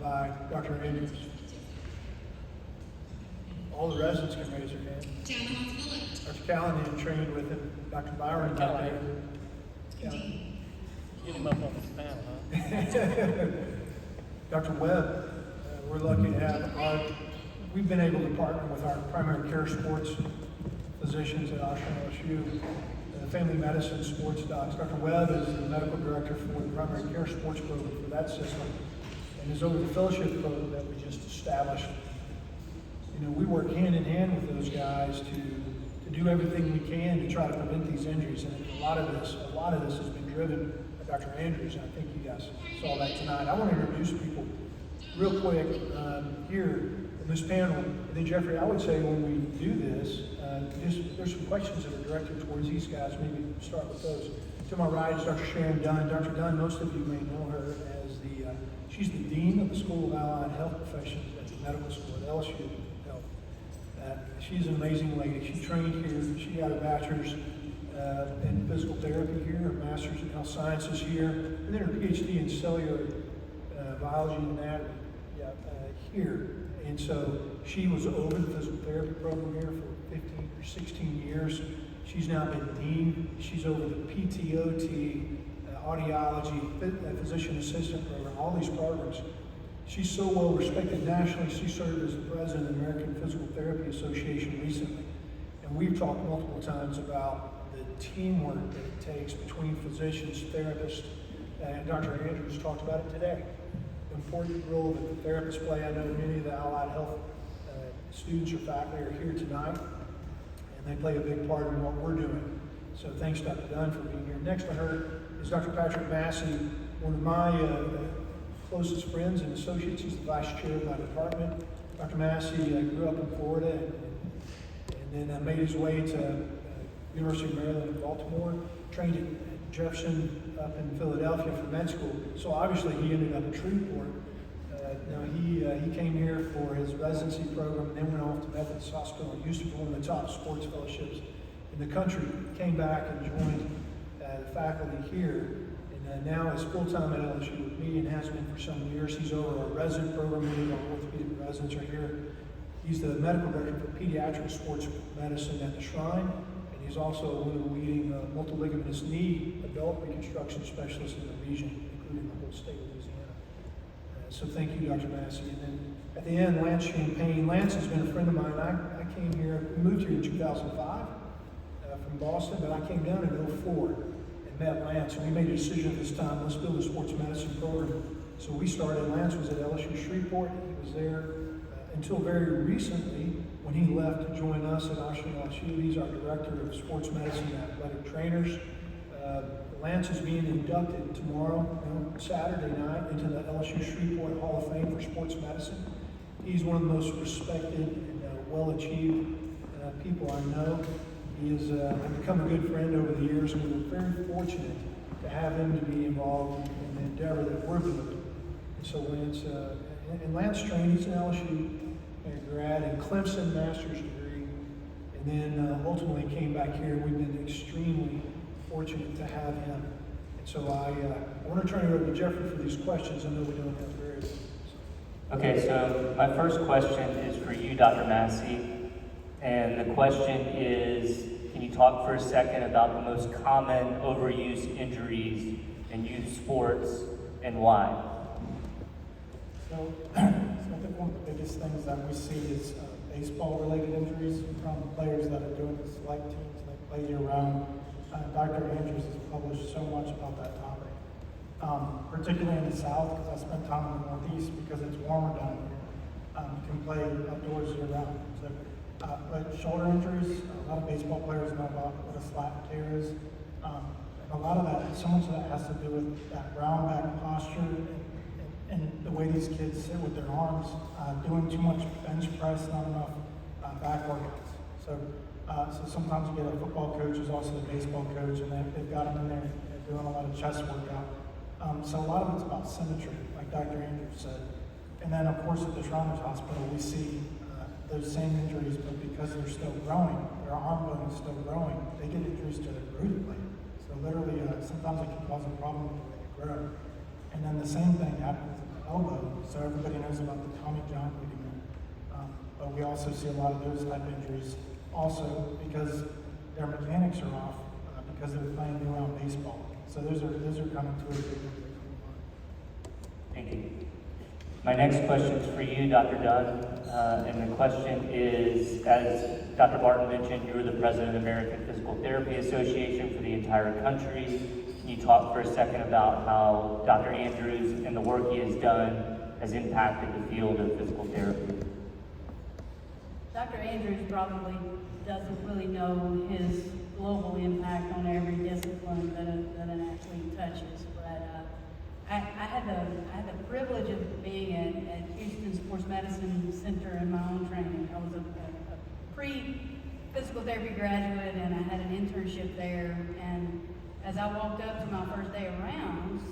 by Dr. Andrews? All the residents can raise their hand. Dr. Callahan trained with him. Dr. Byron got there. Get him up on the panel, huh? Dr. Webb, we're lucky to have we've been able to partner with our primary care sports physicians at Ochsner LSU, the family medicine sports docs. Dr. Webb is the medical director for the primary care sports program for that system, and is over the fellowship program that we just established. We work hand in hand with those guys to do everything we can to try to prevent these injuries. And a lot of this has been driven by Dr. Andrews, and I think you guys saw that tonight. I want to introduce people real quick here. this panel. And then Jeffrey, I would say when we do this, there's some questions that are directed towards these guys. Maybe start with those. To my right is Dr. Sharon Dunn. Dr. Dunn, most of you may know her as she's the Dean of the School of Allied Health Professions at the medical school at LSU Health. She's an amazing lady. She trained here. She got a bachelor's in physical therapy here, a master's in health sciences here, and then her PhD in cellular biology and anatomy here. And so she was over the physical therapy program here for 15 or 16 years. She's now been dean. She's over the PTOT, audiology, physician assistant program, all these programs. She's so well respected nationally. She served as the president of the American Physical Therapy Association recently. And we've talked multiple times about the teamwork that it takes between physicians, therapists, and Dr. Andrews talked about it today. The important role that the therapists play. I know many of the allied health students or faculty are here tonight, and they play a big part in what we're doing. So thanks, Dr. Dunn, for being here. Next to her is Dr. Patrick Massey, one of my closest friends and associates. He's the vice chair of my department. Dr. Massey grew up in Florida and then made his way to University of Maryland in Baltimore, trained at Jefferson up in Philadelphia for med school. So obviously he ended up at Shreveport. He came here for his residency program and then went off to Methodist Hospital in Houston for one of the top sports fellowships in the country. Came back and joined the faculty here, and now is full-time at LSU with me and has been for some years. He's over our resident program. Many of our orthopedic residents are here. He's the medical director for pediatric sports medicine at the Shrine, and he's also one of the leading multiligamentous knee adult reconstruction specialists in the region, including the whole state of Louisiana. So thank you, Dr. Massey. And then at the end, Lance Champagne. Lance has been a friend of mine. I came here, we moved here in 2005 from Boston, but I came down in 2004 and met Lance. And we made a decision at this time, let's build a sports medicine program. So we started, Lance was at LSU Shreveport. He was there until very recently when he left to join us at Ochsner LSU. He's our director of sports medicine and athletic trainers. Lance is being inducted tomorrow, Saturday night, into the LSU Shreveport Hall of Fame for sports medicine. He's one of the most respected and well-achieved people I know. He has become a good friend over the years, and we're very fortunate to have him to be involved in the endeavor that we're doing. And so Lance trained, he's an LSU grad and Clemson master's degree, and then ultimately came back here. We've been extremely fortunate to have him. And so I want to turn it over to Jeffrey for these questions. I know we don't have very many. Okay, so my first question is for you, Dr. Massey. And the question is, can you talk for a second about the most common overuse injuries in youth sports and why? So I think one of the biggest things that we see is baseball-related injuries from players that are doing the select teams that play year-round. Dr. Andrews has published so much about that topic, particularly in the South, because I spent time in the Northeast because it's warmer down here. You can play outdoors year-round. So, but shoulder injuries, a lot of baseball players know about what a slap tear is. A lot of that, so much of that has to do with that round back posture and the way these kids sit with their arms, doing too much bench press, not enough back workouts. So sometimes you get a football coach who's also a baseball coach, and they've got them in there doing a lot of chest workout. So a lot of it's about symmetry, like Dr. Andrews said. And then, of course, at the Trauma Hospital, we see those same injuries, but because they're still growing, their arm bone is still growing, they get injuries to their glute blade. So literally, sometimes it can cause a problem with the way they grow. And then the same thing happens at the elbow. So everybody knows about the Tommy John ligament. But we also see a lot of those type injuries also because their mechanics are off because they're playing year-round baseball. So those are coming to it. Thank you. My next question is for you, Dr. Dunn. And the question is, as Dr. Barton mentioned, you're the president of the American Physical Therapy Association for the entire country. Can you talk for a second about how Dr. Andrews and the work he has done has impacted the field of physical therapy? Dr. Andrews probably doesn't really know his global impact on every discipline that an athlete touches, but I had the privilege of being at Houston Sports medicine center in my own training. I was a pre-physical therapy graduate, and I had an internship there. And as I walked up to my first day of rounds,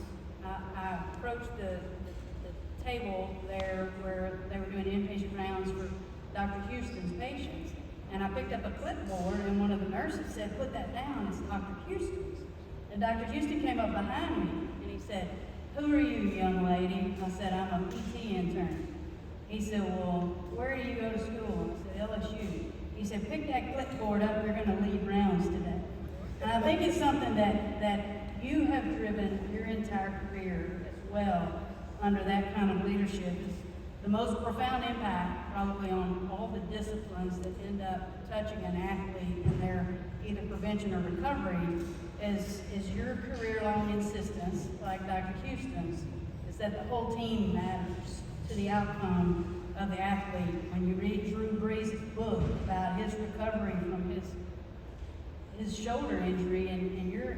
I approached the table there where they were doing inpatient rounds for Dr. Houston's patients. And I picked up a clipboard, and one of the nurses said, "Put that down, it's Dr. Houston's." And Dr. Houston came up behind me, and he said, "Who are you, young lady?" I said, "I'm a PT intern." He said, "Well, where do you go to school?" I said, "LSU." He said, "Pick that clipboard up, we're gonna lead rounds today." And I think it's something that you have driven your entire career as well under that kind of leadership. Is the most profound impact probably on all the disciplines that end up touching an athlete in their either prevention or recovery is your career-long insistence, like Dr. Houston's, is that the whole team matters to the outcome of the athlete. When you read Drew Brees' book about his recovery from his shoulder injury and your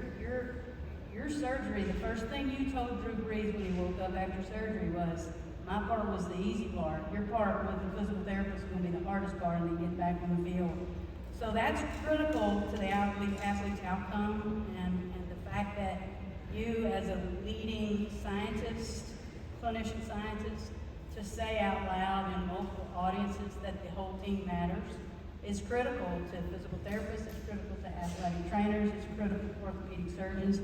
surgery, the first thing you told Drew Brees when he woke up after surgery was, "My part was the easy part. Your part with the physical therapist is going to be the hardest part, and then get back on the field." So that's critical to the athlete's outcome, and the fact that you, as a leading scientist, clinician scientist, to say out loud in multiple audiences that the whole team matters is critical to physical therapists, it's critical to athletic trainers, it's critical to orthopedic surgeons,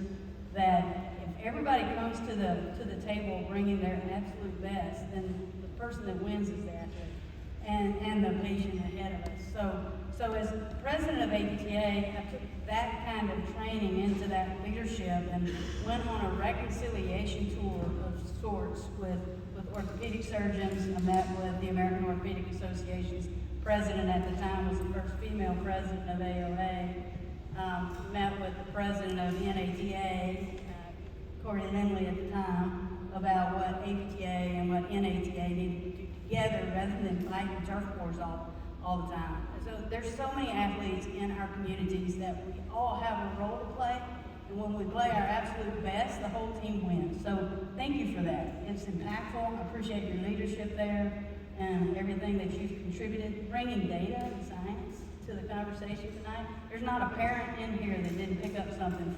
that if everybody comes to the table bringing their absolute best, then the person that wins is the athlete and the patient ahead of us. So as president of APTA, I took that kind of training into that leadership and went on a reconciliation tour of sorts with orthopedic surgeons. I met with the American Orthopedic Association's president at the time, was the first female president of AOA. Met with the president of NATA, Corey Lindley at the time, about what APTA and what NATA needed to do together rather than fighting turf wars all the time. So there's so many athletes in our communities that we all have a role to play, and when we play our absolute best, the whole team wins. So thank you for that. It's impactful. I appreciate your leadership there and everything that you've contributed, bringing data and science to the conversation tonight. There's not a parent in here that didn't pick up something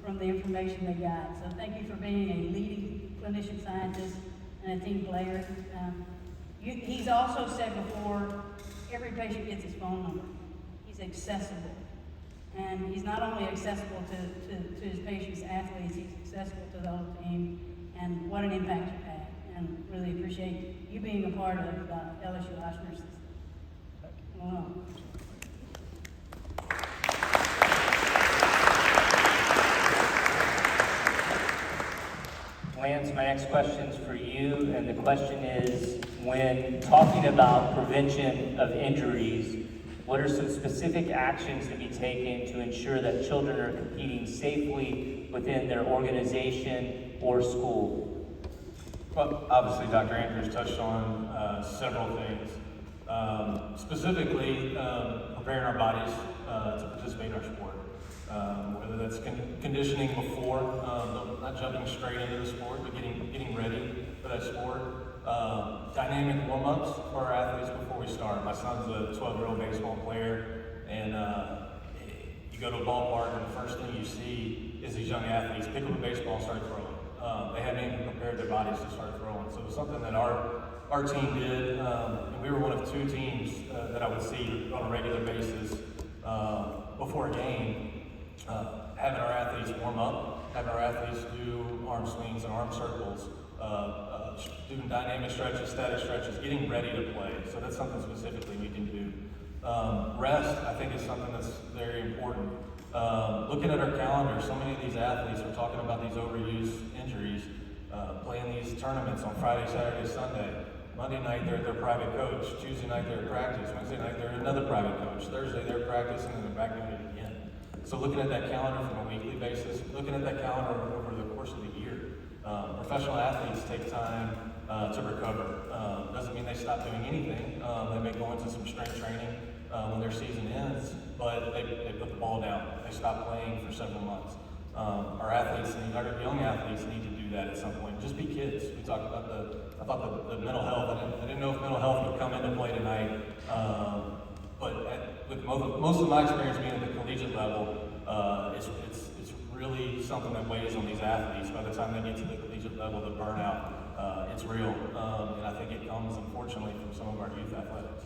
from the information they got. So thank you for being a leading clinician scientist and a team player. He's also said before, every patient gets his phone number. He's accessible. And he's not only accessible to his patients, athletes, he's accessible to the whole team. And what an impact you've had. And really appreciate you being a part of LSU Ochsner system. Wow. Lance, my next question's for you, and the question is, when talking about prevention of injuries, what are some specific actions to be taken to ensure that children are competing safely within their organization or school? Well, obviously, Dr. Andrews touched on several things. Specifically, preparing our bodies to participate in our sport. Whether that's conditioning before, not jumping straight into the sport, but getting ready for that sport. Dynamic warm-ups for our athletes before we start. My son's a 12-year-old baseball player, and you go to a ballpark, and the first thing you see is these young athletes pick up a baseball and start throwing. They haven't even prepared their bodies to start throwing. So it was something that our team did, and we were one of two teams that I would see on a regular basis before a game, having our athletes warm up, having our athletes do arm swings and arm circles, doing dynamic stretches, static stretches, getting ready to play. So that's something specifically we can do. Rest, I think, is something that's very important. Looking at our calendar, so many of these athletes are talking about these overuse injuries, playing these tournaments on Friday, Saturday, Sunday. Monday night, they're their private coach. Tuesday night, they're at practice. Wednesday night, they're another private coach. Thursday, they're at practice, and then they're back doing it again. So looking at that calendar from a weekly basis, looking at that calendar over the course of the year. Professional athletes take time to recover. Doesn't mean they stop doing anything. They may go into some strength training when their season ends, but they put the ball down. They stop playing for several months. Our athletes, our young athletes need to do that at some point. Just be kids. We talked about I thought the mental health. I didn't know if mental health would come into play tonight. But with most of my experience being at the collegiate level, it's really something that weighs on these athletes. By the time they get to the collegiate level, the burnout, it's real. And I think it comes, unfortunately, from some of our youth athletics.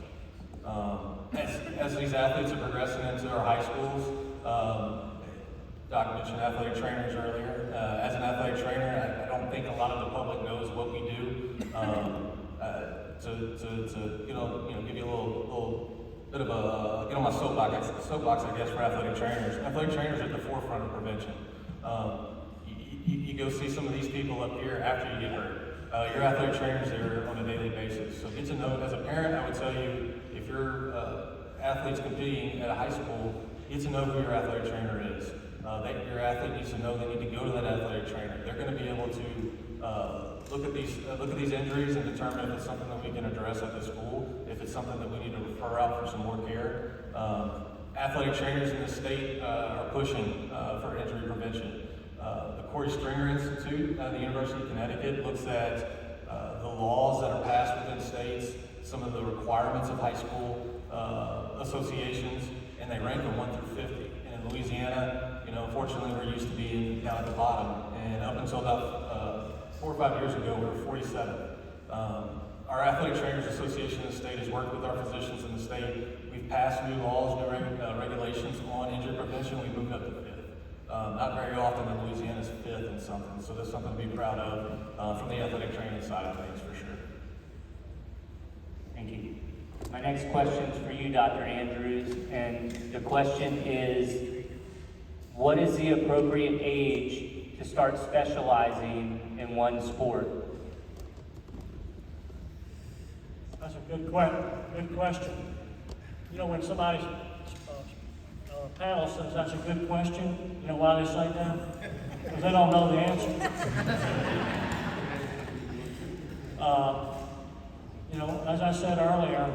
As these athletes are progressing into our high schools, Doc mentioned athletic trainers earlier. As an athletic trainer, I don't think a lot of the public knows what we do. To give you a little bit of a, get on my soapbox, I guess, for athletic trainers. Athletic trainers are at the forefront of prevention. You go see some of these people up here after you get hurt. Your athletic trainers there on a daily basis. So get to know, as a parent, I would tell you, if your athlete's competing at a high school, get to know who your athletic trainer is. Your athlete needs to know they need to go to that athletic trainer. They're going to be able to look at these injuries and determine if it's something that we can address at the school, if it's something that we need to refer out for some more care. Athletic trainers in the state are pushing for injury prevention. The Corey Stringer Institute at the University of Connecticut looks at the laws that are passed within states, some of the requirements of high school associations, and they rank them 1 through 50. And in Louisiana, unfortunately, we're used to being down at the bottom. And up until about 4 or 5 years ago, we were 47. Our Athletic Trainers Association in the state has worked with our physicians in the state. We've passed new laws, new regulations on injury prevention. We moved up to 5th. Not very often in Louisiana is 5th in something, so that's something to be proud of from the athletic training side of things, for sure. Thank you. My next question is for you, Dr. Andrews, and the question is, what is the appropriate age to start specializing in one sport? That's a good question. When somebody's panel says that's a good question, you know why they say that? Because they don't know the answer. As I said earlier,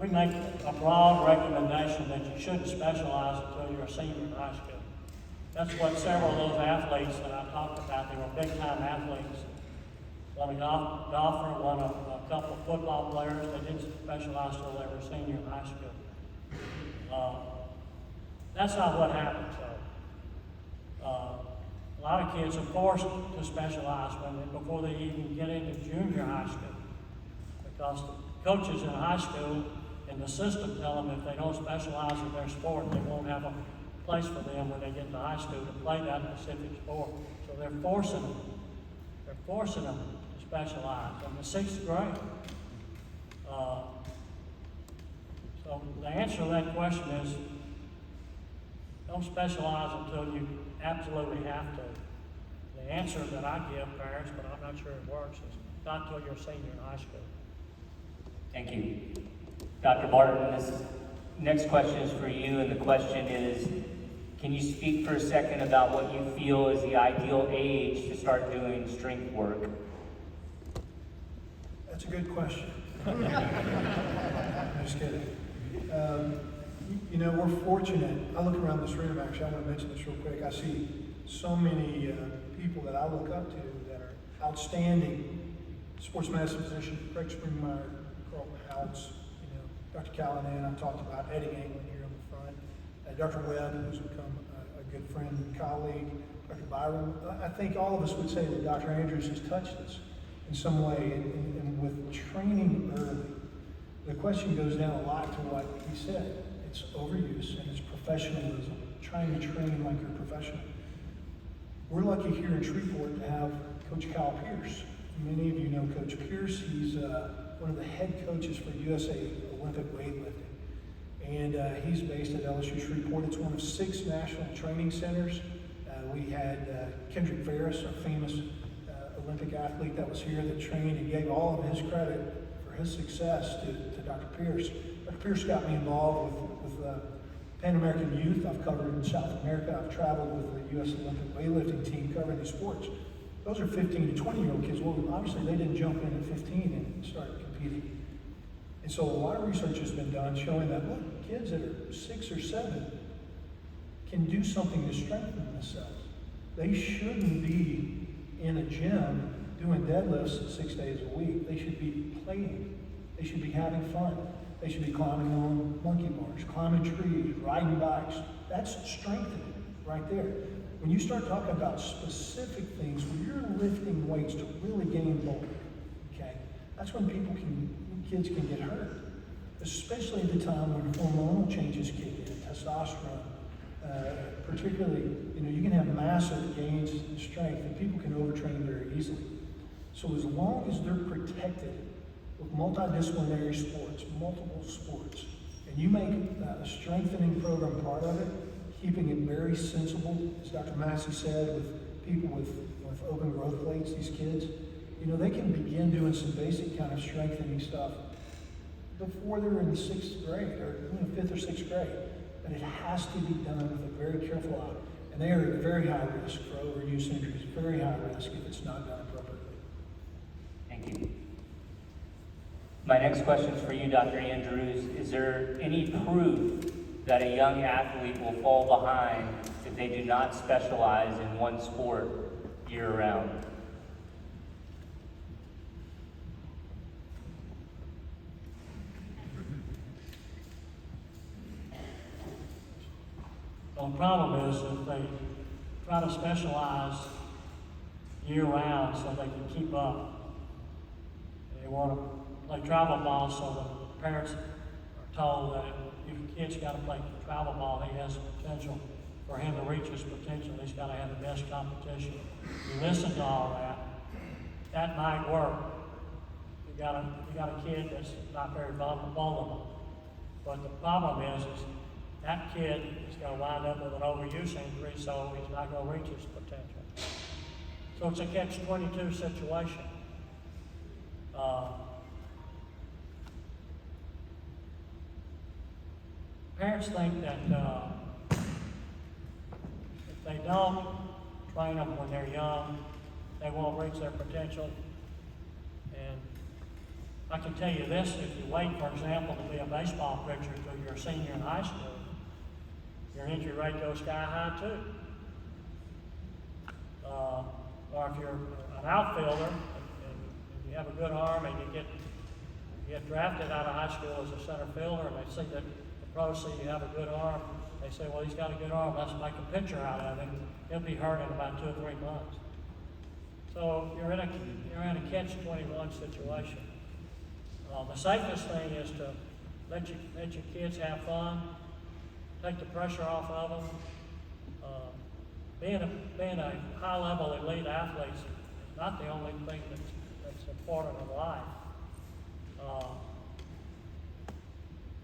we make a broad recommendation that you shouldn't specialize until you're a senior in high school. That's what several of those athletes that I talked about, they were big-time athletes. One a golfer, one a couple of football players, they didn't specialize until they were a senior in high school. That's not what happens, though. A lot of kids are forced to specialize before they even get into junior high school, because the coaches in high school and the system tell them if they don't specialize in their sport, they won't have a place for them when they get to high school to play that specific sport. So they're forcing them to specialize in the 6th grade. So the answer to that question is, don't specialize until you absolutely have to. The answer that I give parents, but I'm not sure it works, is not until you're a senior in high school. Thank you. Dr. Barton, this next question is for you, and the question is, can you speak for a second about what you feel is the ideal age to start doing strength work? That's a good question. I'm just kidding. We're fortunate. I look around this room, actually, I want to mention this real quick. I see so many people that I look up to that are outstanding sports medicine physicians. Craig Springmeyer, Carl Houts, Dr. Callahan, I talked about Eddie Anglin here on the front. Dr. Webb, who's become a good friend and colleague. Dr. Byron. I think all of us would say that Dr. Andrews has touched us in some way, and with training early. The question goes down a lot to what he said. It's overuse and it's professionalism, trying to train like you're a professional. We're lucky here in Shreveport to have Coach Kyle Pierce. Many of you know Coach Pierce. He's one of the head coaches for USA Olympic weightlifting. And he's based at LSU Shreveport. It's one of 6 national training centers. We had Kendrick Ferris, a famous Olympic athlete that was here that trained and gave all of his credit for his success to Dr. Pierce. Dr. Pierce got me involved with Pan American Youth. I've covered in South America. I've traveled with the U.S. Olympic weightlifting team covering these sports. Those are 15 to 20-year-old kids. Well, obviously they didn't jump in at 15 and start competing. And so a lot of research has been done showing that, kids that are 6 or 7 can do something to strengthen themselves. They shouldn't be in a gym doing deadlifts 6 days a week. They should be playing. They should be having fun. They should be climbing on monkey bars, climbing trees, riding bikes. That's strengthening right there. When you start talking about specific things, when you're lifting weights to really gain bulk, okay, that's when kids can get hurt, especially at the time when hormonal changes kick in, testosterone, particularly, you can have massive gains in strength and people can overtrain very easily. So as long as they're protected with multidisciplinary sports, multiple sports, and you make a strengthening program part of it, keeping it very sensible, as Dr. Massey said, with people with open growth plates, these kids, they can begin doing some basic kind of strengthening stuff before they're in the 6th grade or 5th or 6th grade. But it has to be done with a very careful eye. And they are at very high risk for overuse injuries, very high risk if it's not done appropriately. Thank you. My next question is for you, Dr. Andrews. Is there any proof that a young athlete will fall behind if they do not specialize in one sport year-round? Well, the problem is if they try to specialize year-round so they can keep up, they want to play travel ball, so the parents are told that if your kid's got to play travel ball, he has potential. For him to reach his potential, he's got to have the best competition. You listen to all that might work. You got a kid that's not very vulnerable. But the problem is that kid is going to wind up with an overuse injury, so he's not going to reach his potential. So it's a catch-22 situation. Parents think that if they don't train them when they're young, they won't reach their potential. And I can tell you this, if you wait, for example, to be a baseball pitcher until you're a senior in high school, your injury rate goes sky high too. Or if you're an outfielder and you have a good arm and you get drafted out of high school as a center fielder and they see that the pros see you have a good arm, they say, well, he's got a good arm, let's make a pitcher out of him. He'll be hurt in about 2 or 3 months. So you're in a catch-21 situation. The safest thing is to let your kids have fun, take the pressure off of them. Being a high-level elite athlete is not the only thing that's important in life.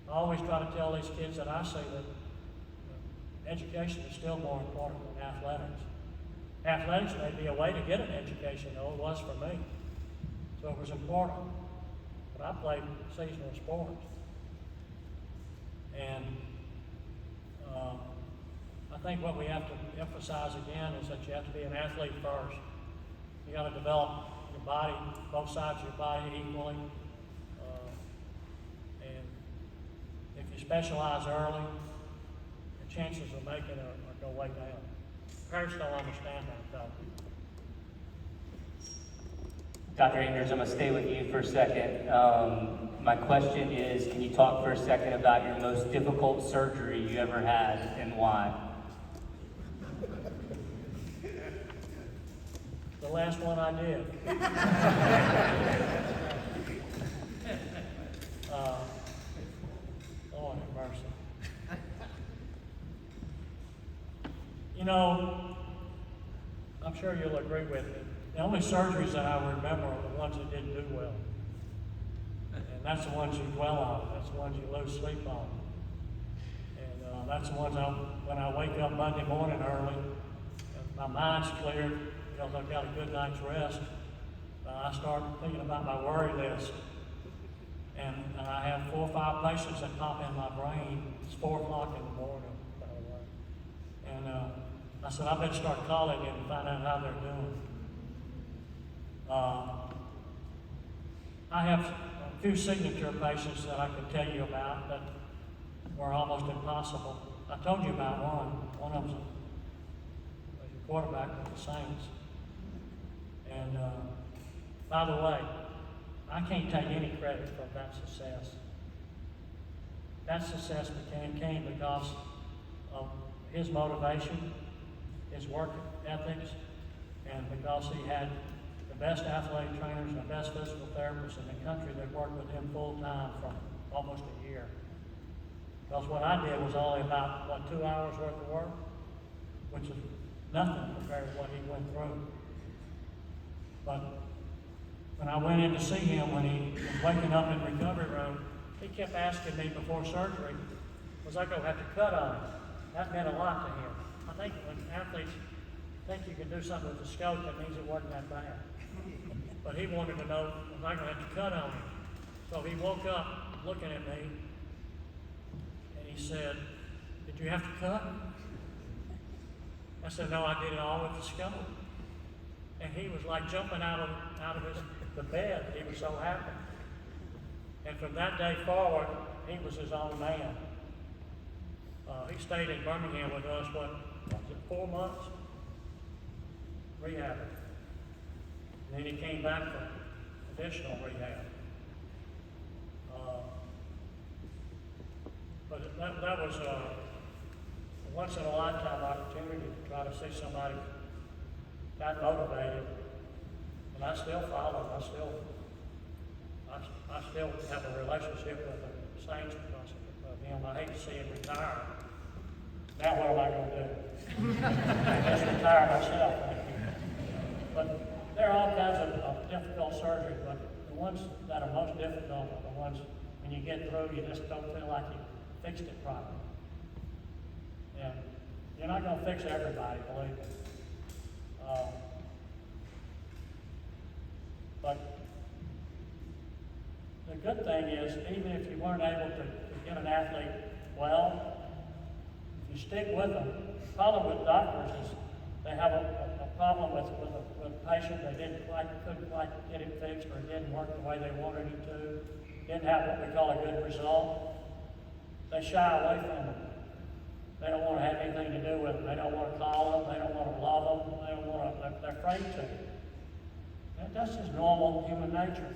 I always try to tell these kids that I see that education is still more important than athletics. Athletics may be a way to get an education, though it was for me. So it was important. But I played seasonal sports. And I think what we have to emphasize again is that you have to be an athlete first. You got to develop your body, both sides of your body equally. And if you specialize early, the chances of making it are go way down. Parents don't understand that, though. Dr. Andrews, I'm going to stay with you for a second. My question is, can you talk for a second about your most difficult surgery you ever had and why? The last one I did. Lord have mercy. I'm sure you'll agree with me. The only surgeries that I remember are the ones that didn't do well. And that's the ones you dwell on. That's the ones you lose sleep on. And that's the ones when I wake up Monday morning early, and my mind's cleared because I've got a good night's rest. I start thinking about my worry list. And I have 4 or 5 patients that pop in my brain. It's 4 o'clock in the morning, by the way. And I said, I better start calling them and find out how they're doing. I have a few signature patients that I could tell you about that were almost impossible. I told you about one. One of them's a quarterback with the Saints. And by the way, I can't take any credit for that success. That success came because of his motivation, his work ethics, and because he had the best athletic trainers and the best physical therapists in the country that worked with him full time for almost a year. Because what I did was only about, 2 hours worth of work, which is nothing compared to what he went through. But when I went in to see him, when he was waking up in the recovery room, he kept asking me before surgery, was I going to have to cut on him? That meant a lot to him. I think when athletes think you can do something with a scope, that means it wasn't that bad. But he wanted to know, was I going to have to cut on him? So he woke up looking at me, and he said, did you have to cut? I said, no, I did it all with the scope. And he was like jumping out of the bed. He was so happy. And from that day forward, he was his own man. He stayed in Birmingham with us, was it 4 months? Rehab. And then he came back for additional rehab. But that was a once in a lifetime opportunity to try to see somebody that motivated. And I still follow. I still have a relationship with the Saints because of him. I hate to see him retire. Now what am I going to do? Just retire myself. But there are all kinds of difficult surgeries, but the ones that are most difficult are the ones when you get through, you just don't feel like you fixed it properly. And you're not going to fix everybody, believe me. But the good thing is, even if you weren't able to get an athlete well, if you stick with them, the problem with doctors is they have a problem with a patient. They couldn't quite get it fixed, or it didn't work the way they wanted it to, didn't have what we call a good result. They shy away from them. They don't want to have anything to do with them. They don't want to call them. They don't want to love them. They don't want to, they're afraid to. That's just normal human nature.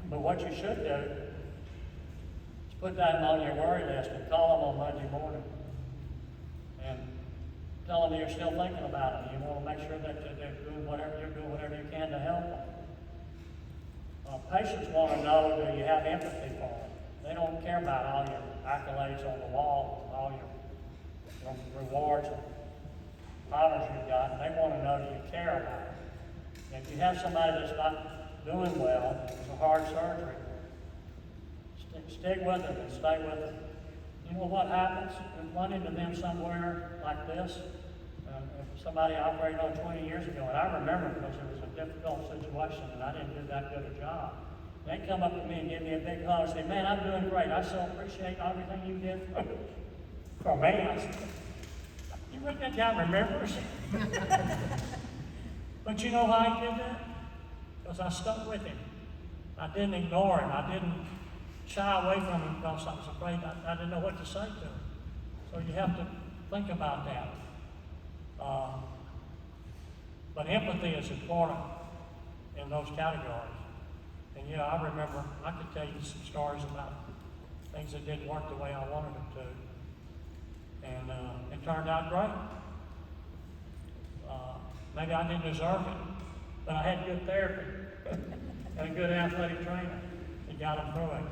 But what you should do is put that on your worry list and call them on Monday morning and tell them you're still thinking about them. You want to make sure that you're doing whatever you can to help them. Patients want to know, do you have empathy for them? They don't care about all your accolades on the wall, all your rewards and honors you've got. They want to know that you care about them. If you have somebody that's not doing well, it's a hard surgery, stick with them and stay with them. You know what happens? We run into them somewhere like this. Somebody operated on 20 years ago, and I remember because it was a difficult situation and I didn't do that good a job. They come up to me and give me a big hug and say, man, I'm doing great. I so appreciate everything you did for me. I said, you think that guy remembers? But you know why he did that? Because I stuck with him. I didn't ignore him. I didn't shy away from him because I was afraid I didn't know what to say to him. So you have to think about that. But empathy is important in those categories. And you know, I remember, I could tell you some stories about things that didn't work the way I wanted them to. And it turned out great. Maybe I didn't deserve it, but I had good therapy and a good athletic trainer that got them through it.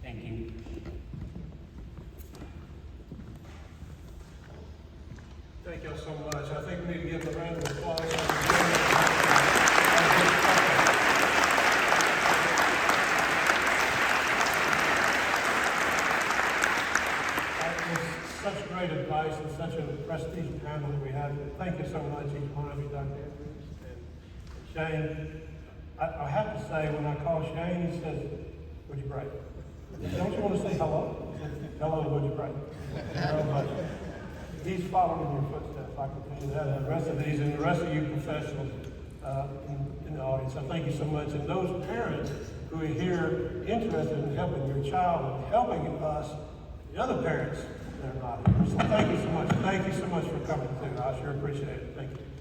Thank you. Thank you so much. I think we need to give a round of applause. Such great advice and such a prestige panel that we have. Thank you so much, each one of you, Dr. Andrews and Shane. I have to say, when I call Shane, he says, would you pray? Don't you want to say hello? He said, hello, would you pray? But he's following in your footsteps, I can tell you that. And the rest of these, and the rest of you professionals in the audience, I thank you so much. And those parents who are here interested in helping your child and helping us, the other parents, they're not here. So thank you so much. Thank you so much for coming too. I sure appreciate it. Thank you.